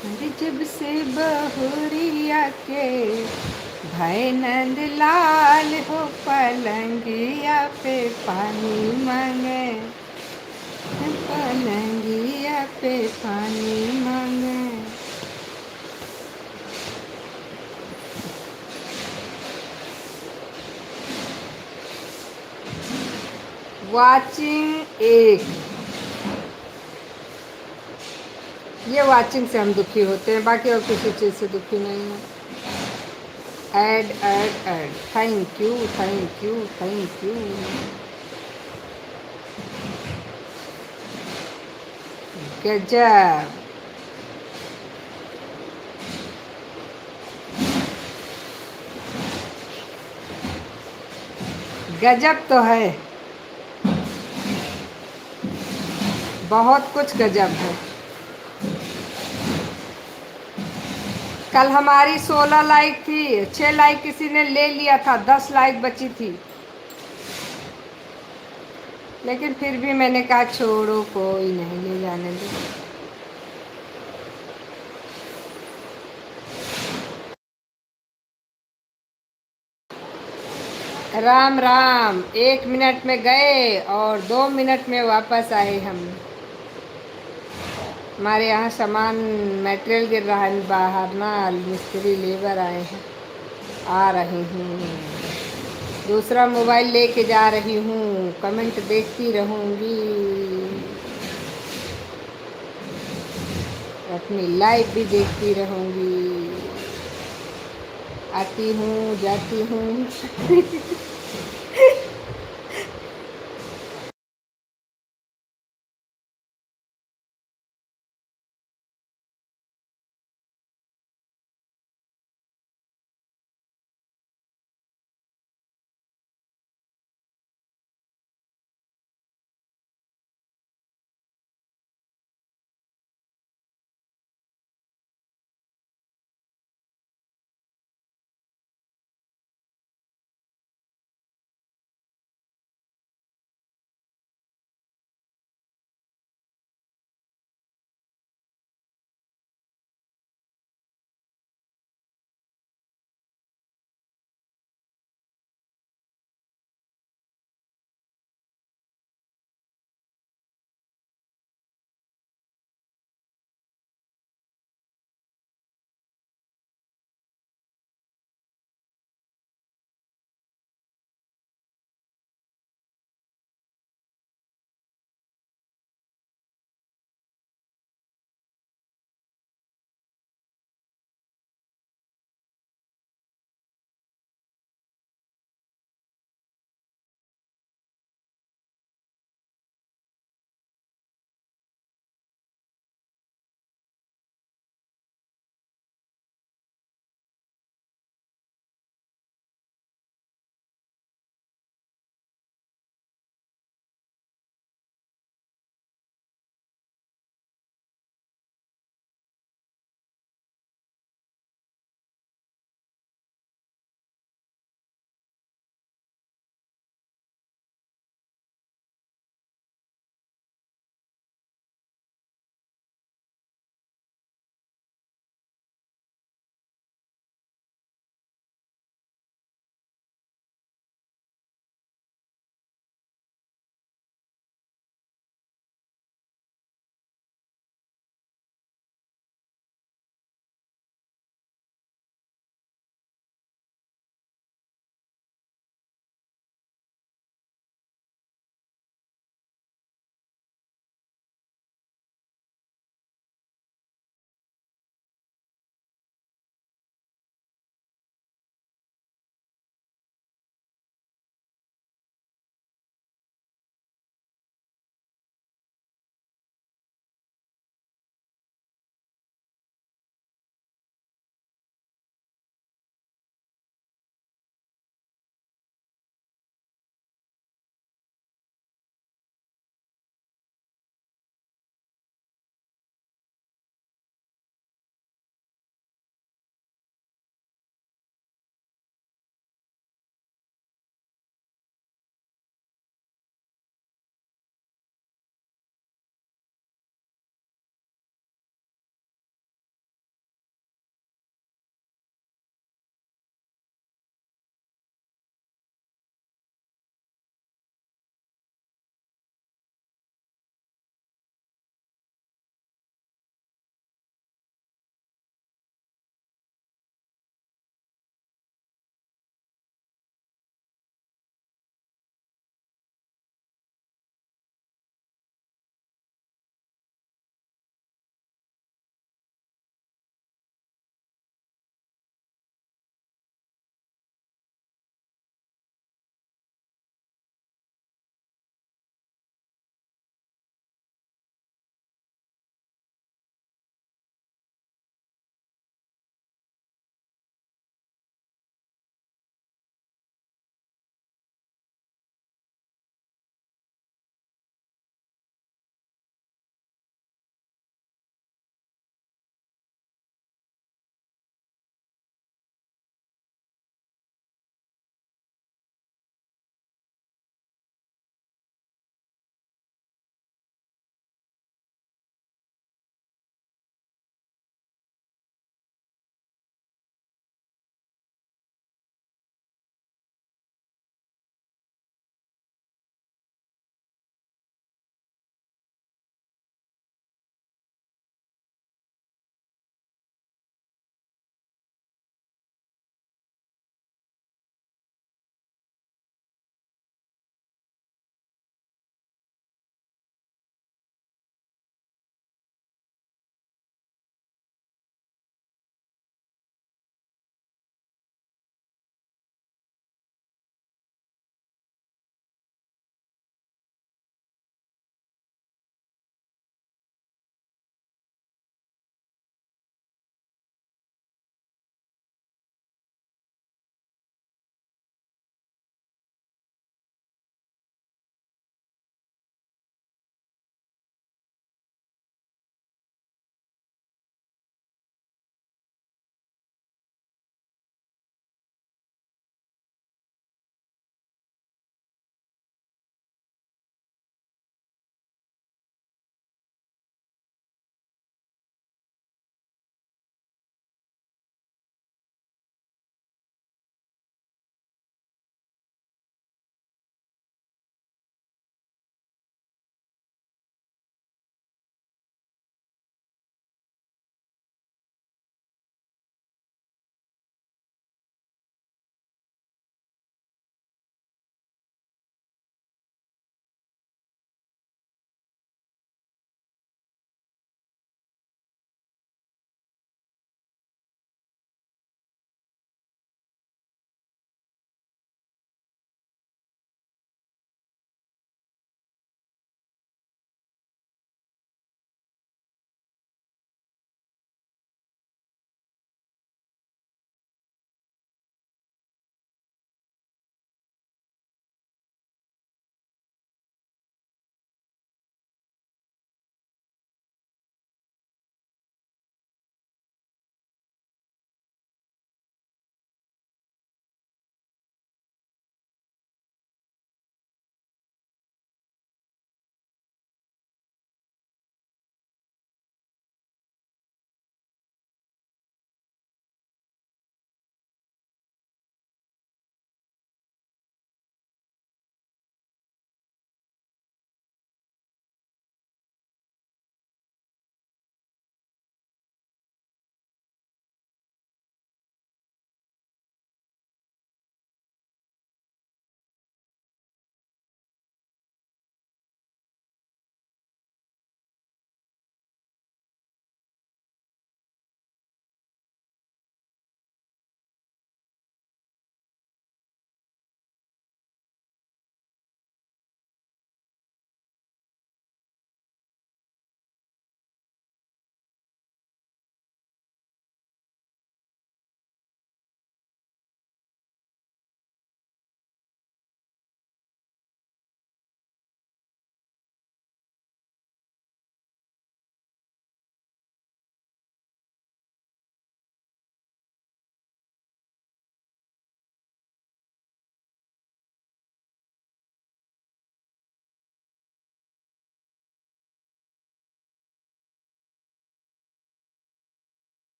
अरे जब से बहुरिया के भाई नंद लाल हो, पलंगिया पे पानी मांगे, पलंगिया पे पानी मांगे। वाचिंग एक, ये वाचिंग से हम दुखी होते हैं, बाकी और किसी चीज़ से दुखी नहीं है। Add add add, thank you thank you thank you. गजब, गजब तो है, बहुत कुछ गजब है। कल हमारी 16 लाइक थी, 6 लाइक किसी ने ले लिया था, 10 लाइक बची थी, लेकिन फिर भी मैंने कहा छोड़ो, कोई नहीं, ले जाने दो। राम राम, 1 मिनट में गए और 2 मिनट में वापस आए हम। हमारे यहाँ सामान मटेरियल गिर रहा है बाहर ना, मिस्त्री लेबर आए हैं, आ रही हूँ। दूसरा मोबाइल लेके जा रही हूँ, कमेंट देखती रहूँगी, अपनी लाइव भी देखती रहूँगी, आती हूँ जाती हूँ।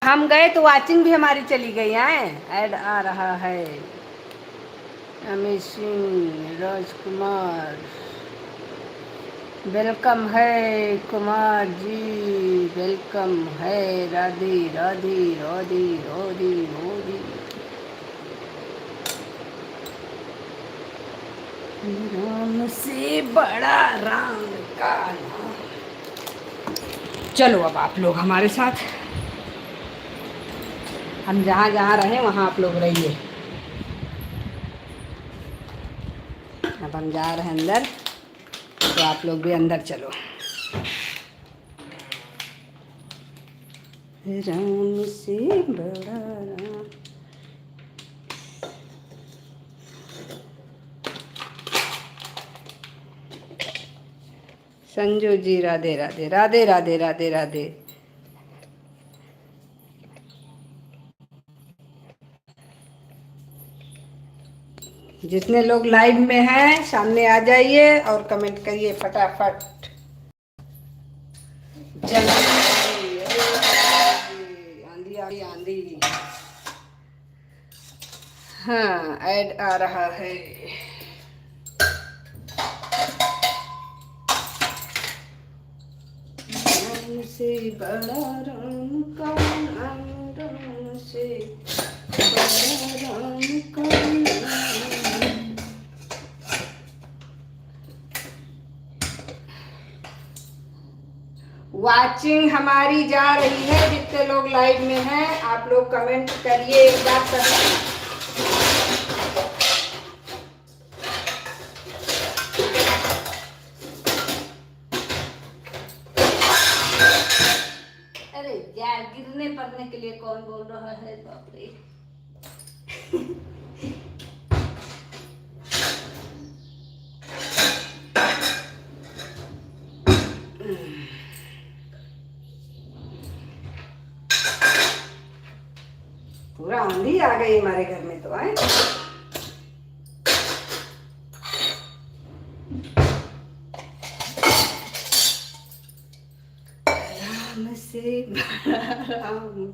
हम गए तो वाचिंग भी हमारी चली गई है। ऐड आ रहा है। अमित सिंह राजकुमार वेलकम है। कुमार जी वेलकम है। राधे राधे राधे राधे राधे। राम से बड़ा राम का नाम। चलो अब आप लोग हमारे साथ, हम जहाँ जहाँ रहें वहाँ आप लोग रहिए। अब हम जा रहे हैं अंदर, तो आप लोग भी अंदर चलो। राम से बड़ा राम। संजू जी राधे राधे राधे राधे राधे राधे। जितने लोग लाइव में हैं सामने आ जाइए और कमेंट करिए फटाफट। जल्दी। आंधी आंधी आंधी। हाँ ऐड आ रहा है। राम से बड़ा राम का नाम। राम से बड़ा राम का नाम। वाचिंग हमारी जा रही है। जितने लोग लाइव में हैं आप लोग कमेंट करिए एक बार सभी। अरे यार गिरने पड़ने के लिए कौन बोल रहा है, बाप रे। पूरा आंधी आ गई हमारे घर में तो आए। राम से बड़ा राम।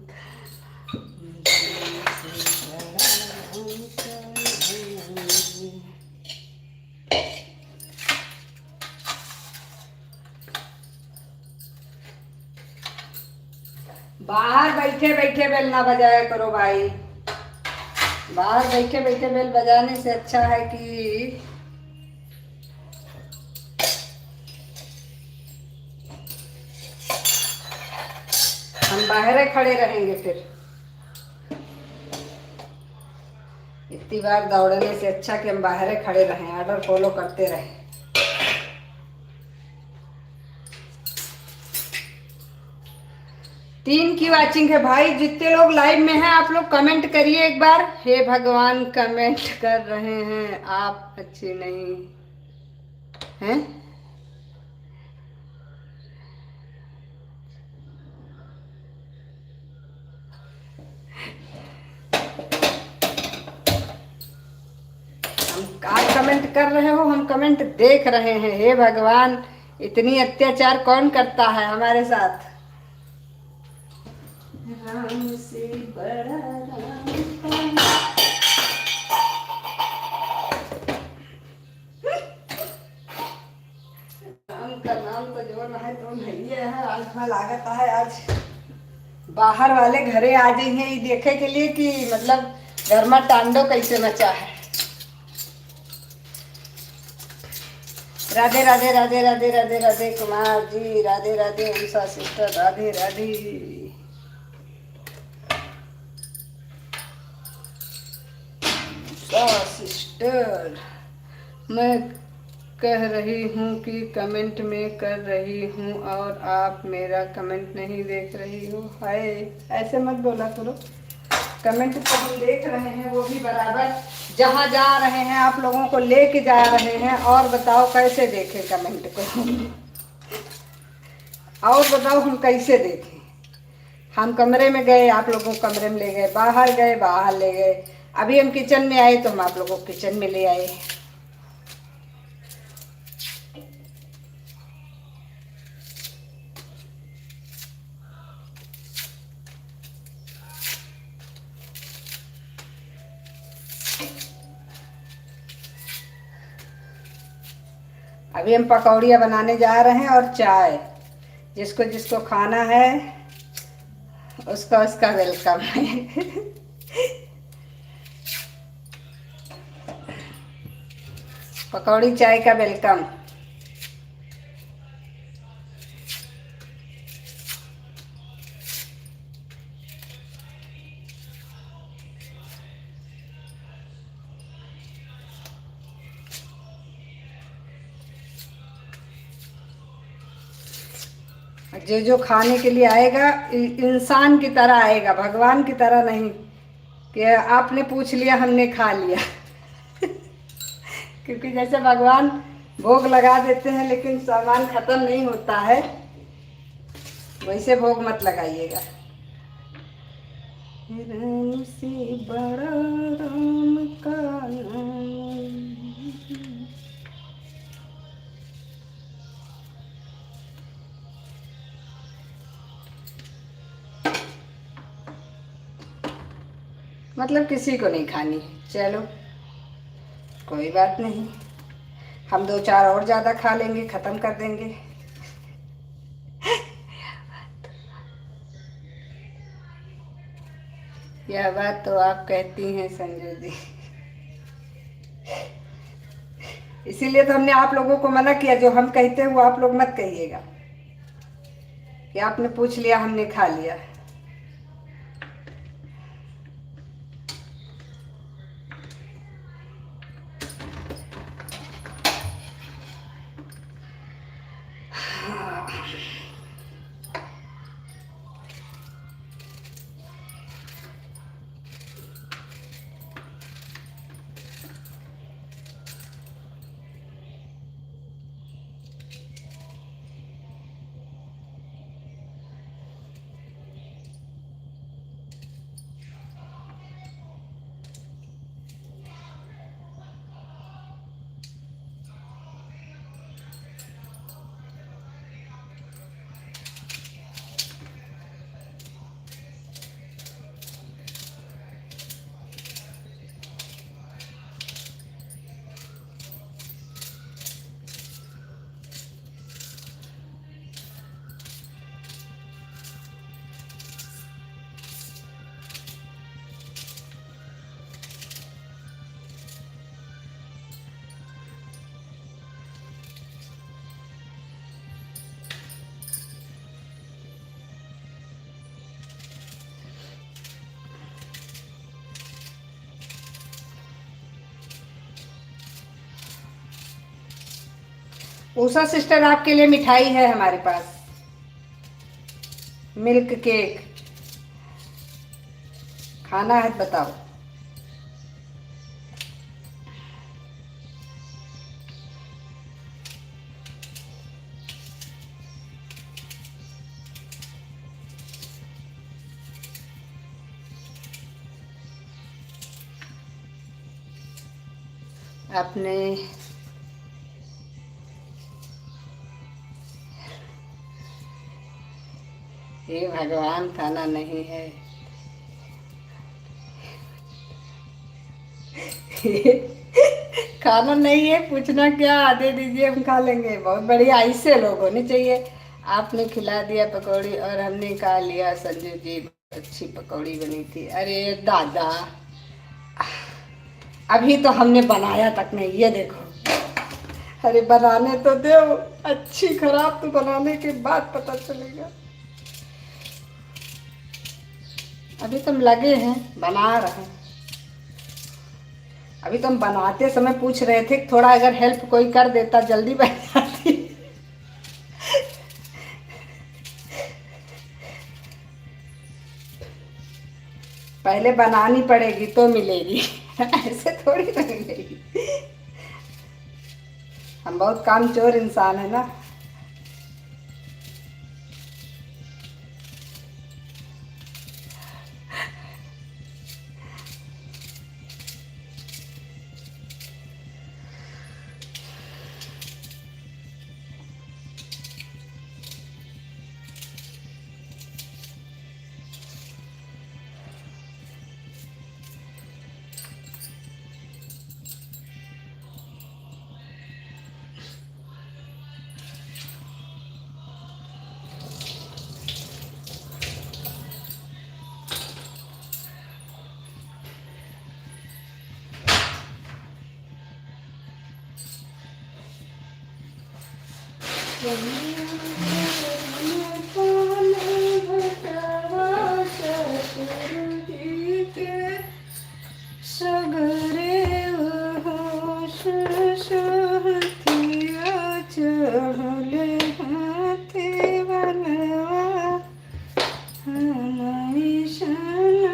बाहर बैठे बैठे बेल ना बजाया करो भाई। बाहर बैठे बैठे बेल बजाने से अच्छा है कि हम बाहर खड़े रहेंगे। फिर इतनी बार दौड़ने से अच्छा कि हम बाहर खड़े रहें, ऑर्डर फॉलो करते रहें। तीन की वाचिंग है भाई। जितने लोग लाइव में हैं आप लोग कमेंट करिए एक बार। हे भगवान कमेंट कर रहे हैं आप अच्छी नहीं हैं। हम आप कमेंट कर रहे हो, हम कमेंट देख रहे हैं। हे भगवान इतनी अत्याचार कौन करता है हमारे साथ। राम से बड़ा राम का। राम का नाम तो जो है तो नहीं है। आज फल लागत है। आज बाहर वाले घरे आ जाएंगे ये देखे के लिए कि मतलब घर में तांडव कैसे मचा है। राधे राधे राधे राधे राधे राधे कुमार जी राधे राधे। उषा सिस्टर राधे राधे। उषा सिस्टर मैं कह रही हूँ कि कमेंट में कर रही हूँ और आप मेरा कमेंट नहीं देख रही हो। हाय ऐसे मत बोला करो। कमेंट तो हम देख रहे हैं, वो भी बराबर। जहाँ जा रहे हैं आप लोगों को लेके जा रहे हैं। और बताओ कैसे देखें कमेंट को। और बताओ हम कैसे देखें। हम कमरे में गए आप लोगों को कमरे में ले गए, बाहर गए बाहर ले गए। अभी हम किचन में आए तो हम आप लोगों को किचन में ले आए। अभी हम पकौड़ियाँ बनाने जा रहे हैं और चाय। जिसको जिसको खाना है उसका उसका वेलकम है। पकौड़ी चाय का वेलकम। जो जो खाने के लिए आएगा इंसान की तरह आएगा, भगवान की तरह नहीं कि आपने पूछ लिया हमने खा लिया। क्योंकि जैसे भगवान भोग लगा देते हैं लेकिन सामान खत्म नहीं होता है, वैसे भोग मत लगाइएगा। राम से बड़ा राम का नाम। मतलब किसी को नहीं खानी, चलो कोई बात नहीं, हम 2-4 और ज़्यादा खा लेंगे, ख़त्म कर देंगे। यह बात तो आप कहती हैं संजय जी। इसीलिए तो हमने आप लोगों को मना किया, जो हम कहते हैं वो आप लोग मत कहिएगा कि आपने पूछ लिया हमने खा लिया। उषा सिस्टर आपके लिए मिठाई है हमारे पास, मिल्क केक खाना है बताओ। अपने हे भगवान, खाना नहीं है। खाना नहीं है पूछना क्या, दे दीजिए हम खा लेंगे। बहुत बढ़िया, ऐसे लोग होने चाहिए। आपने खिला दिया पकौड़ी और हमने खा लिया। संजू जी अच्छी पकौड़ी बनी थी। अरे दादा, अभी तो हमने बनाया तक नहीं, ये देखो। अरे बनाने तो दो, अच्छी खराब तो बनाने के बाद पता चलेगा। अभी तुम लगे हैं, बना रहे हैं। अभी तुम बनाते समय पूछ रहे थे थोड़ा अगर हेल्प कोई कर देता जल्दी बन जाती। पहले बनानी पड़ेगी तो मिलेगी। ऐसे थोड़ी ना मिलेगी। हम बहुत कामचोर इंसान है ना। सगरे होश सहतिया चढ़ले हाथे बनवा हमारी सन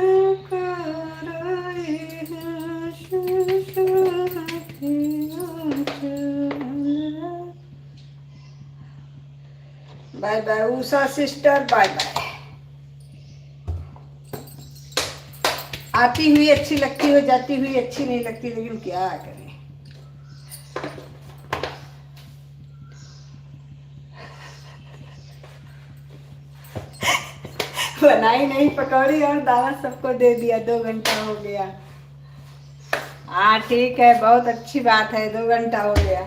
कराए होश सहतिया चढ़ले। Bye bye Usha sister, bye bye. आती हुई अच्छी लगती हो, जाती हुई अच्छी नहीं लगती, लेकिन क्या करें। बनाई नहीं पकौड़ी और दावत सबको दे दिया, 2 घंटा हो गया। हाँ ठीक है, बहुत अच्छी बात है, 2 घंटा हो गया।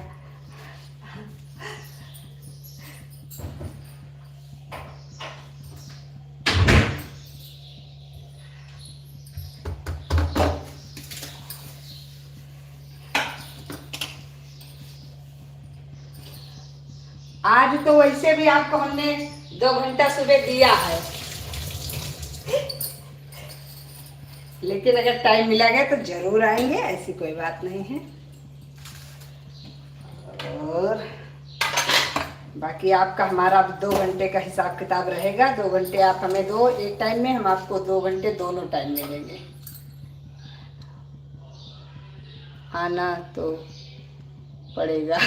आज तो वैसे भी आपको हमने 2 घंटा सुबह दिया है, लेकिन अगर टाइम मिलेगा तो जरूर आएंगे, ऐसी कोई बात नहीं है। और बाकी आपका हमारा 2 घंटे का हिसाब किताब रहेगा। 2 घंटे आप हमें दो एक टाइम में, हम आपको 2 घंटे दोनों टाइम में देंगे। आना तो पड़ेगा।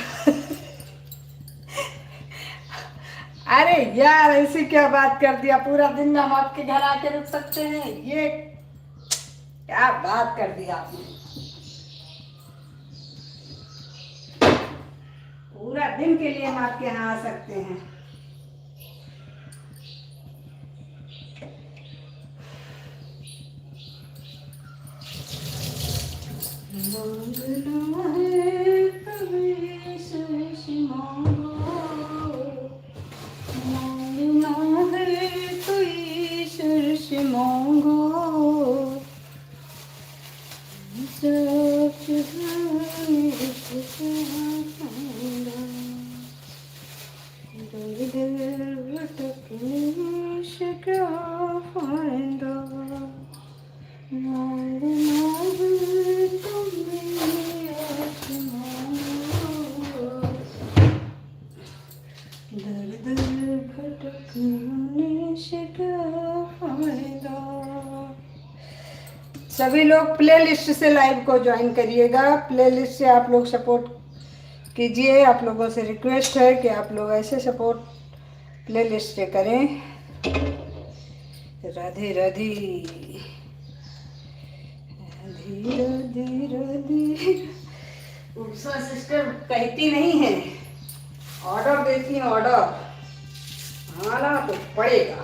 अरे यार ऐसी क्या बात कर दिया, पूरा दिन में हम आपके घर आके रुक सकते हैं? ये क्या बात कर दी आपने, पूरा दिन के लिए हम आपके यहाँ आ सकते हैं। मांगना है तभी से मांगो, मांगना है तो ईश्वर से मांगो, सब जहां दर भटकने से क्या फायदा, मांगना है तुम्हें आसमां, दर दर भटकने से क्या फायदा। सभी लोग प्लेलिस्ट से लाइव को ज्वाइन करिएगा, प्लेलिस्ट से आप लोग सपोर्ट कीजिए। आप लोगों से रिक्वेस्ट है कि आप लोग ऐसे सपोर्ट प्लेलिस्ट से करें। राधे राधे राधे राधे राधे। उषा सिस्टर कहती नहीं है, ऑर्डर देती हैं, ऑर्डर आना तो पड़ेगा।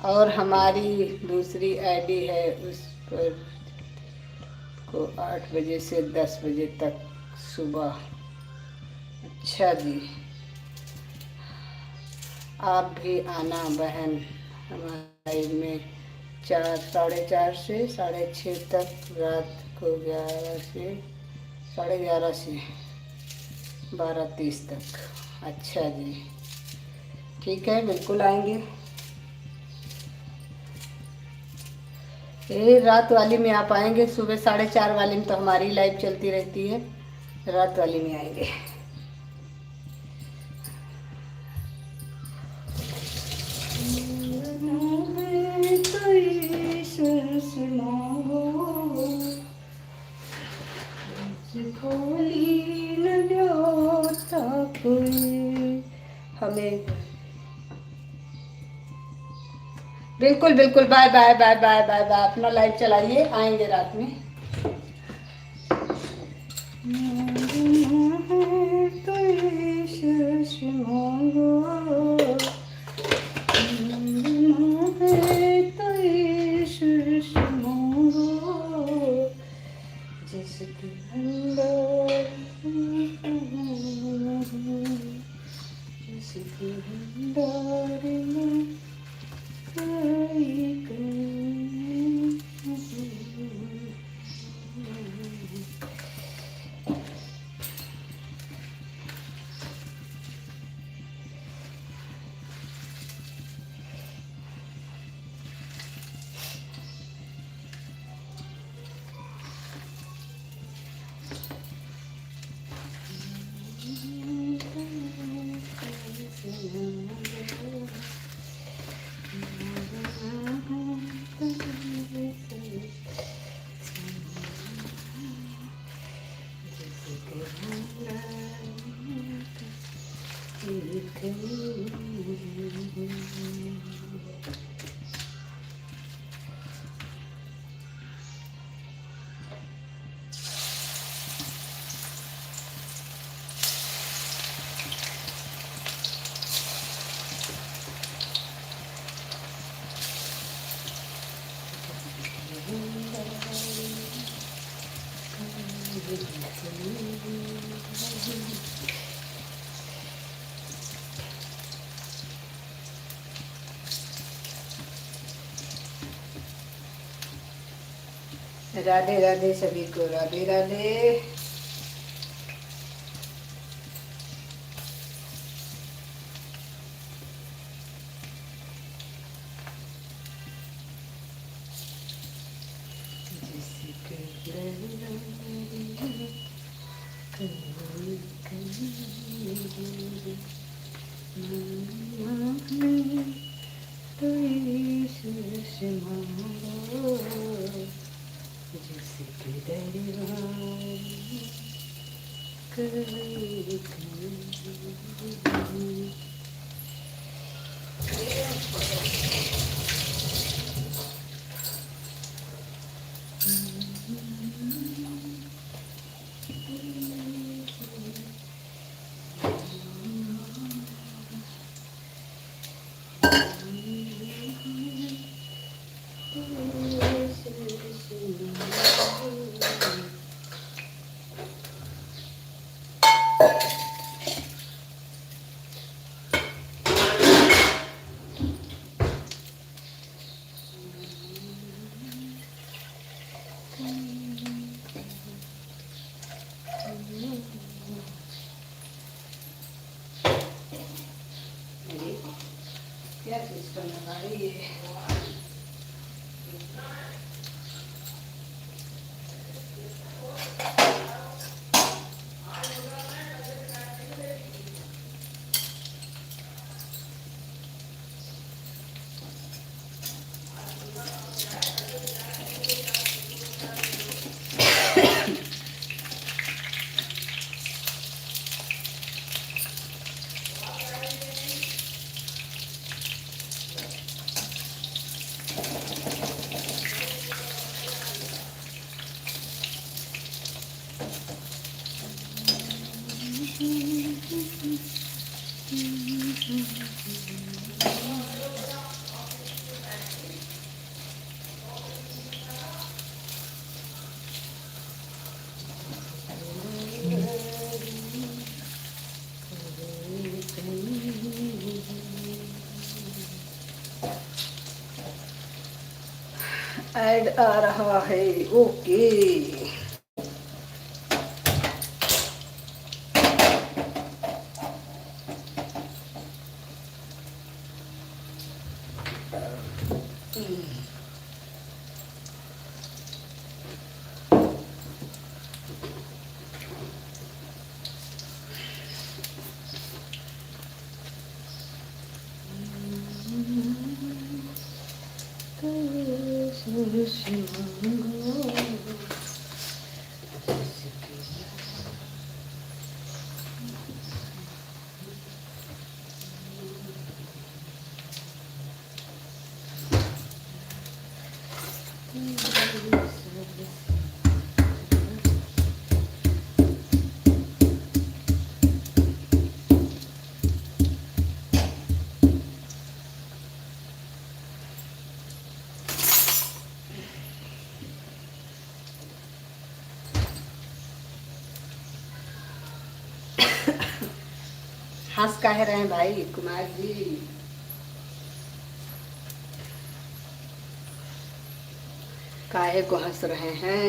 और हमारी दूसरी आईडी है, उस पर को 8 बजे से 10 बजे तक सुबह। अच्छा जी, आप भी आना बहन, हमारे में 4 साढ़े 4 से 6:30 तक, रात को 11 से 11:30 से 12:30 तक। अच्छा जी ठीक है, बिल्कुल आएंगे। ये रात वाली में आप आएंगे, सुबह 4:30 वाली में तो हमारी लाइव चलती रहती है, रात वाली में आएंगे। हमें बिल्कुल बिल्कुल, bye bye bye bye bye bye. अपना लाइव चलाइए, आएंगे रात में। तो ईश्वर से मांगो, तो ईश्वर से मांगो, जिसके अंदर जिसके अंदर में राधे राधे सभी को, राधे राधे। तो ईश्वर से मांगो जिसके दरबार कभी कभी। क्या सिस्टम लगा रही है? ऐड आ रहा है। ओके, हंस काहे रहे हैं भाई कुमार जी? काहे को हंस रहे हैं?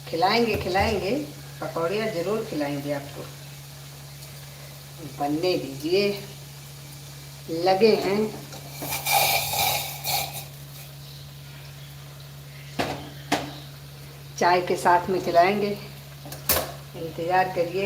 खिलाएंगे खिलाएंगे, पकौड़ियाँ जरूर खिलाएंगे आपको। बनने दीजिए, लगे हैं। चाय के साथ में खिलाएंगे, इंतज़ार करिए।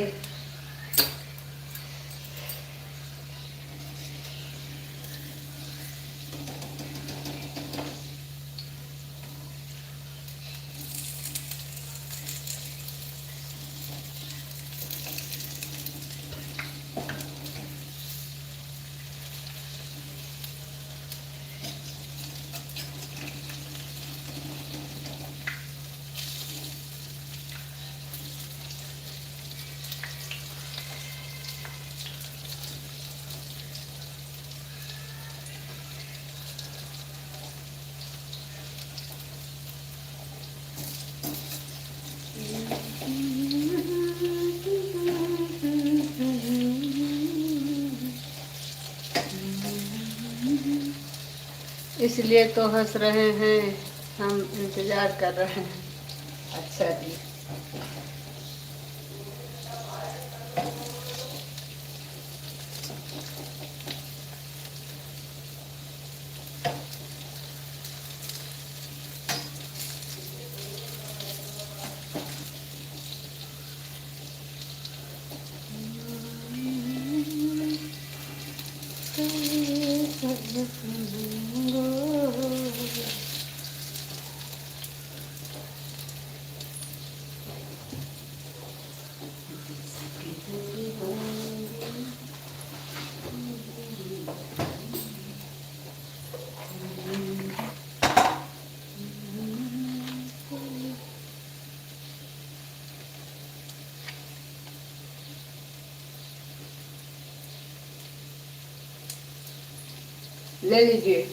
इसलिए तो हंस रहे हैं, हम इंतज़ार कर रहे हैं। अच्छा जी। ले लीजिए।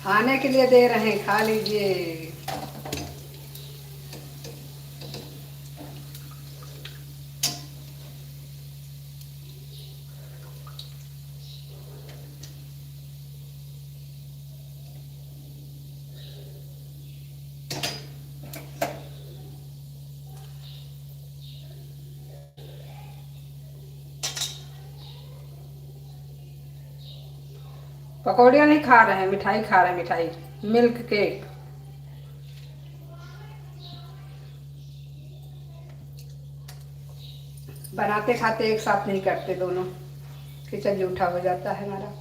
खाने के लिए दे रहे हैं, खा लीजिए। पकौड़ियाँ नहीं खा रहे हैं, मिठाई खा रहे हैं, मिठाई, मिल्क केक। बनाते खाते एक साथ नहीं करते दोनों, किचन जूठा हो जाता है हमारा।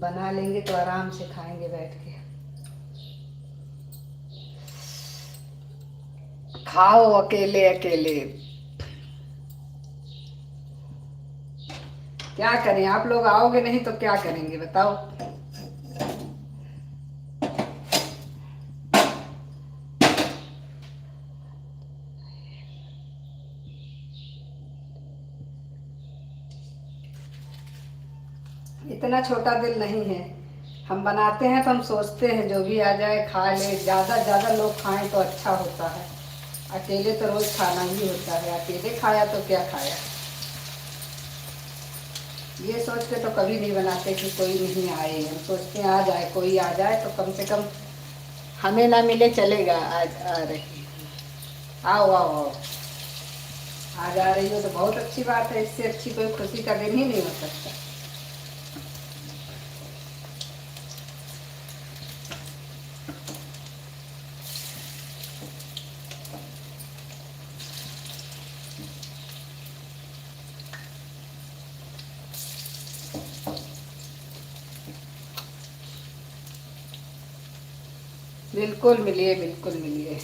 बना लेंगे तो आराम से खाएंगे बैठ के। खाओ अकेले अकेले। क्या करें, आप लोग आओगे नहीं तो क्या करेंगे बताओ। इतना छोटा दिल नहीं है। हम बनाते हैं तो हम सोचते हैं जो भी आ जाए खा ले, ज़्यादा ज़्यादा लोग खाएं तो अच्छा होता है। अकेले तो रोज़ खाना ही होता है, अकेले खाया तो क्या खाया। ये सोच के तो कभी नहीं बनाते कि कोई नहीं आए। हम सोचते हैं आ जाए, कोई आ जाए तो कम से कम हमें ना मिले चलेगा। आज आ रही, आओ आओ आओ, आज आ रही हो तो बहुत अच्छी बात है। इससे अच्छी कोई खुशी का दिन ही नहीं हो सकता। बिल्कुल मिलिए, बिल्कुल मिलिए।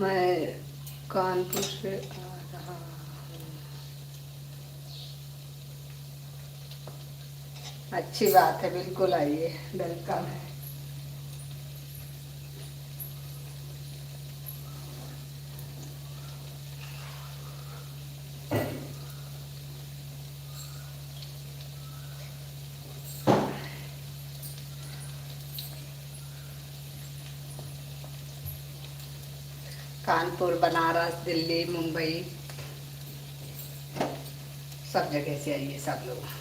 मैं कानपुर से आ रहा हूँ। अच्छी बात है, बिल्कुल आइए, वेलकम है। कानपुर, बनारस, दिल्ली, मुंबई, सब जगह से आइए सब लोग।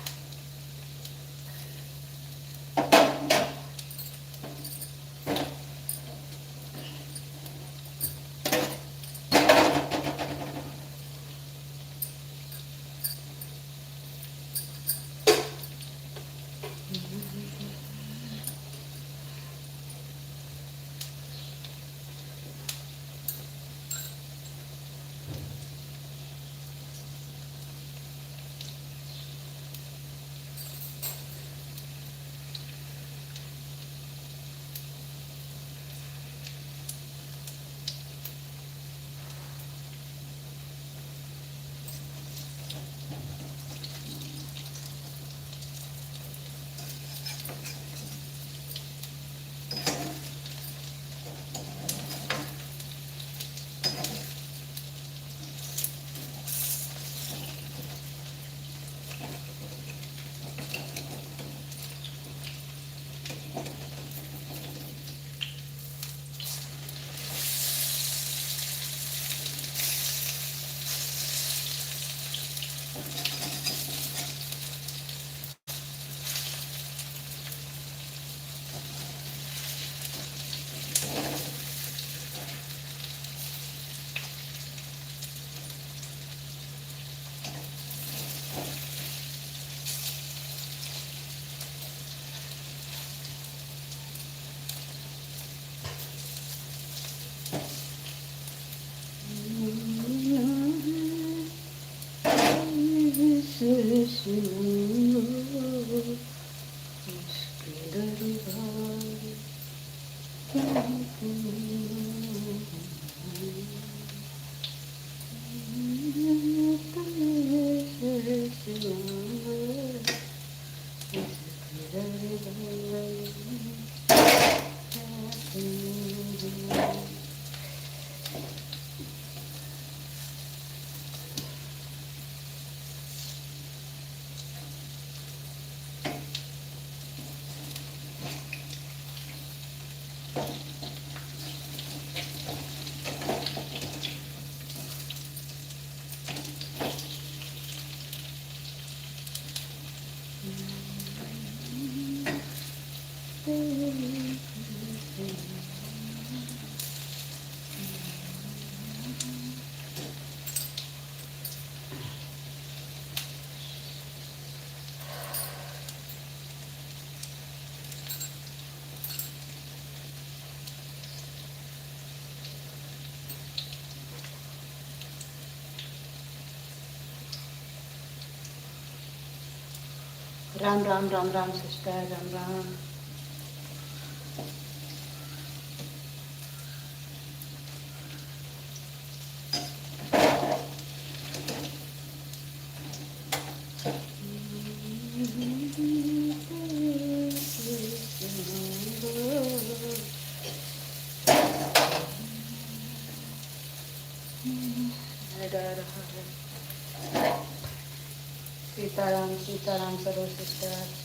राम राम राम राम सिस्टर, राम राम। सीताराम सीताराम सरो sister.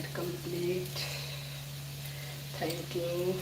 it complete. Thank you.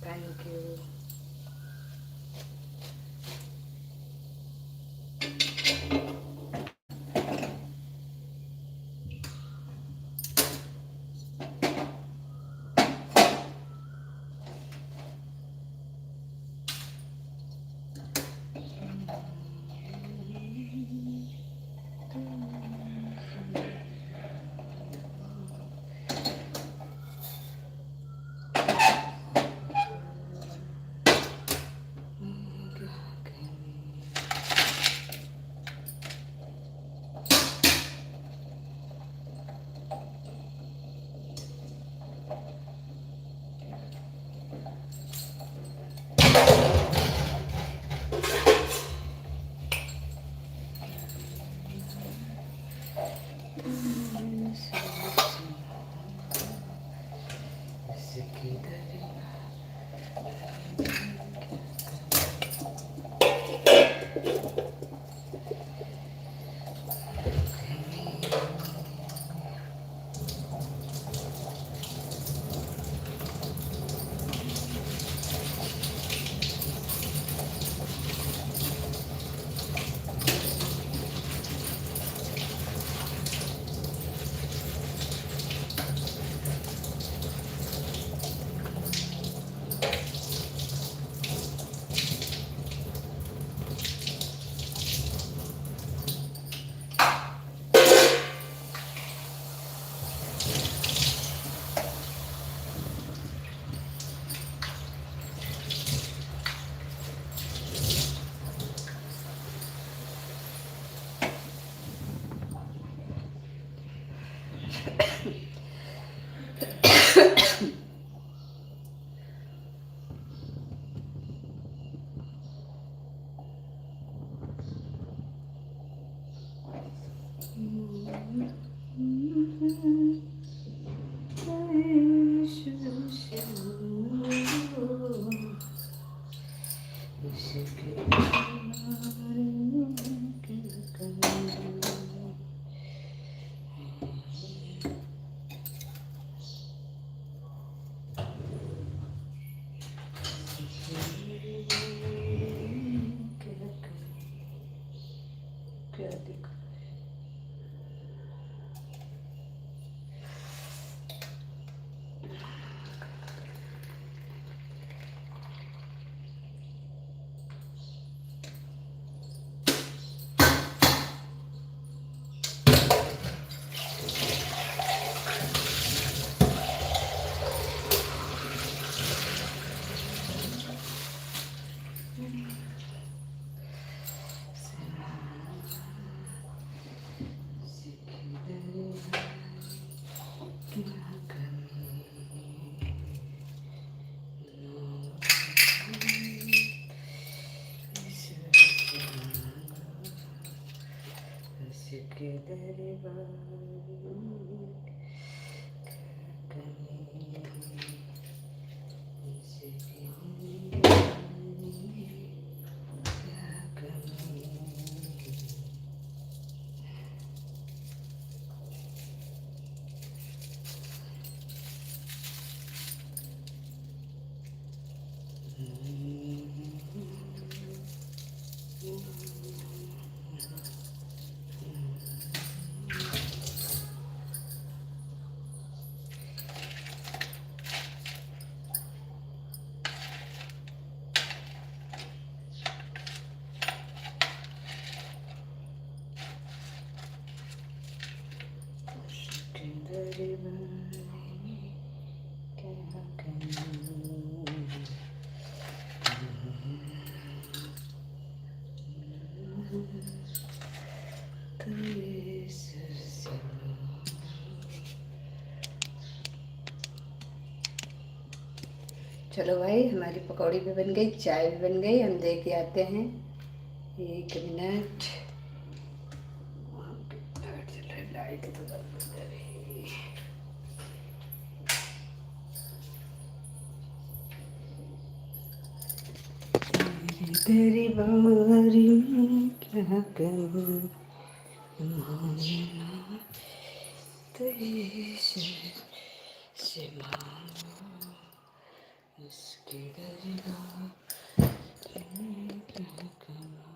Thank you. दरबारी क्या करूं तेरे सर से चलो भाई, हमारी पकौड़ी भी बन गई, चाय भी बन गई, हम दे के आते हैं। 1 मिनट। लाइट चल रही, लाइट तो बंद कर रही। तेरी बारी में क्या करूं मांगना तेरे से मांगू इसके दरगाह में क्या करूं।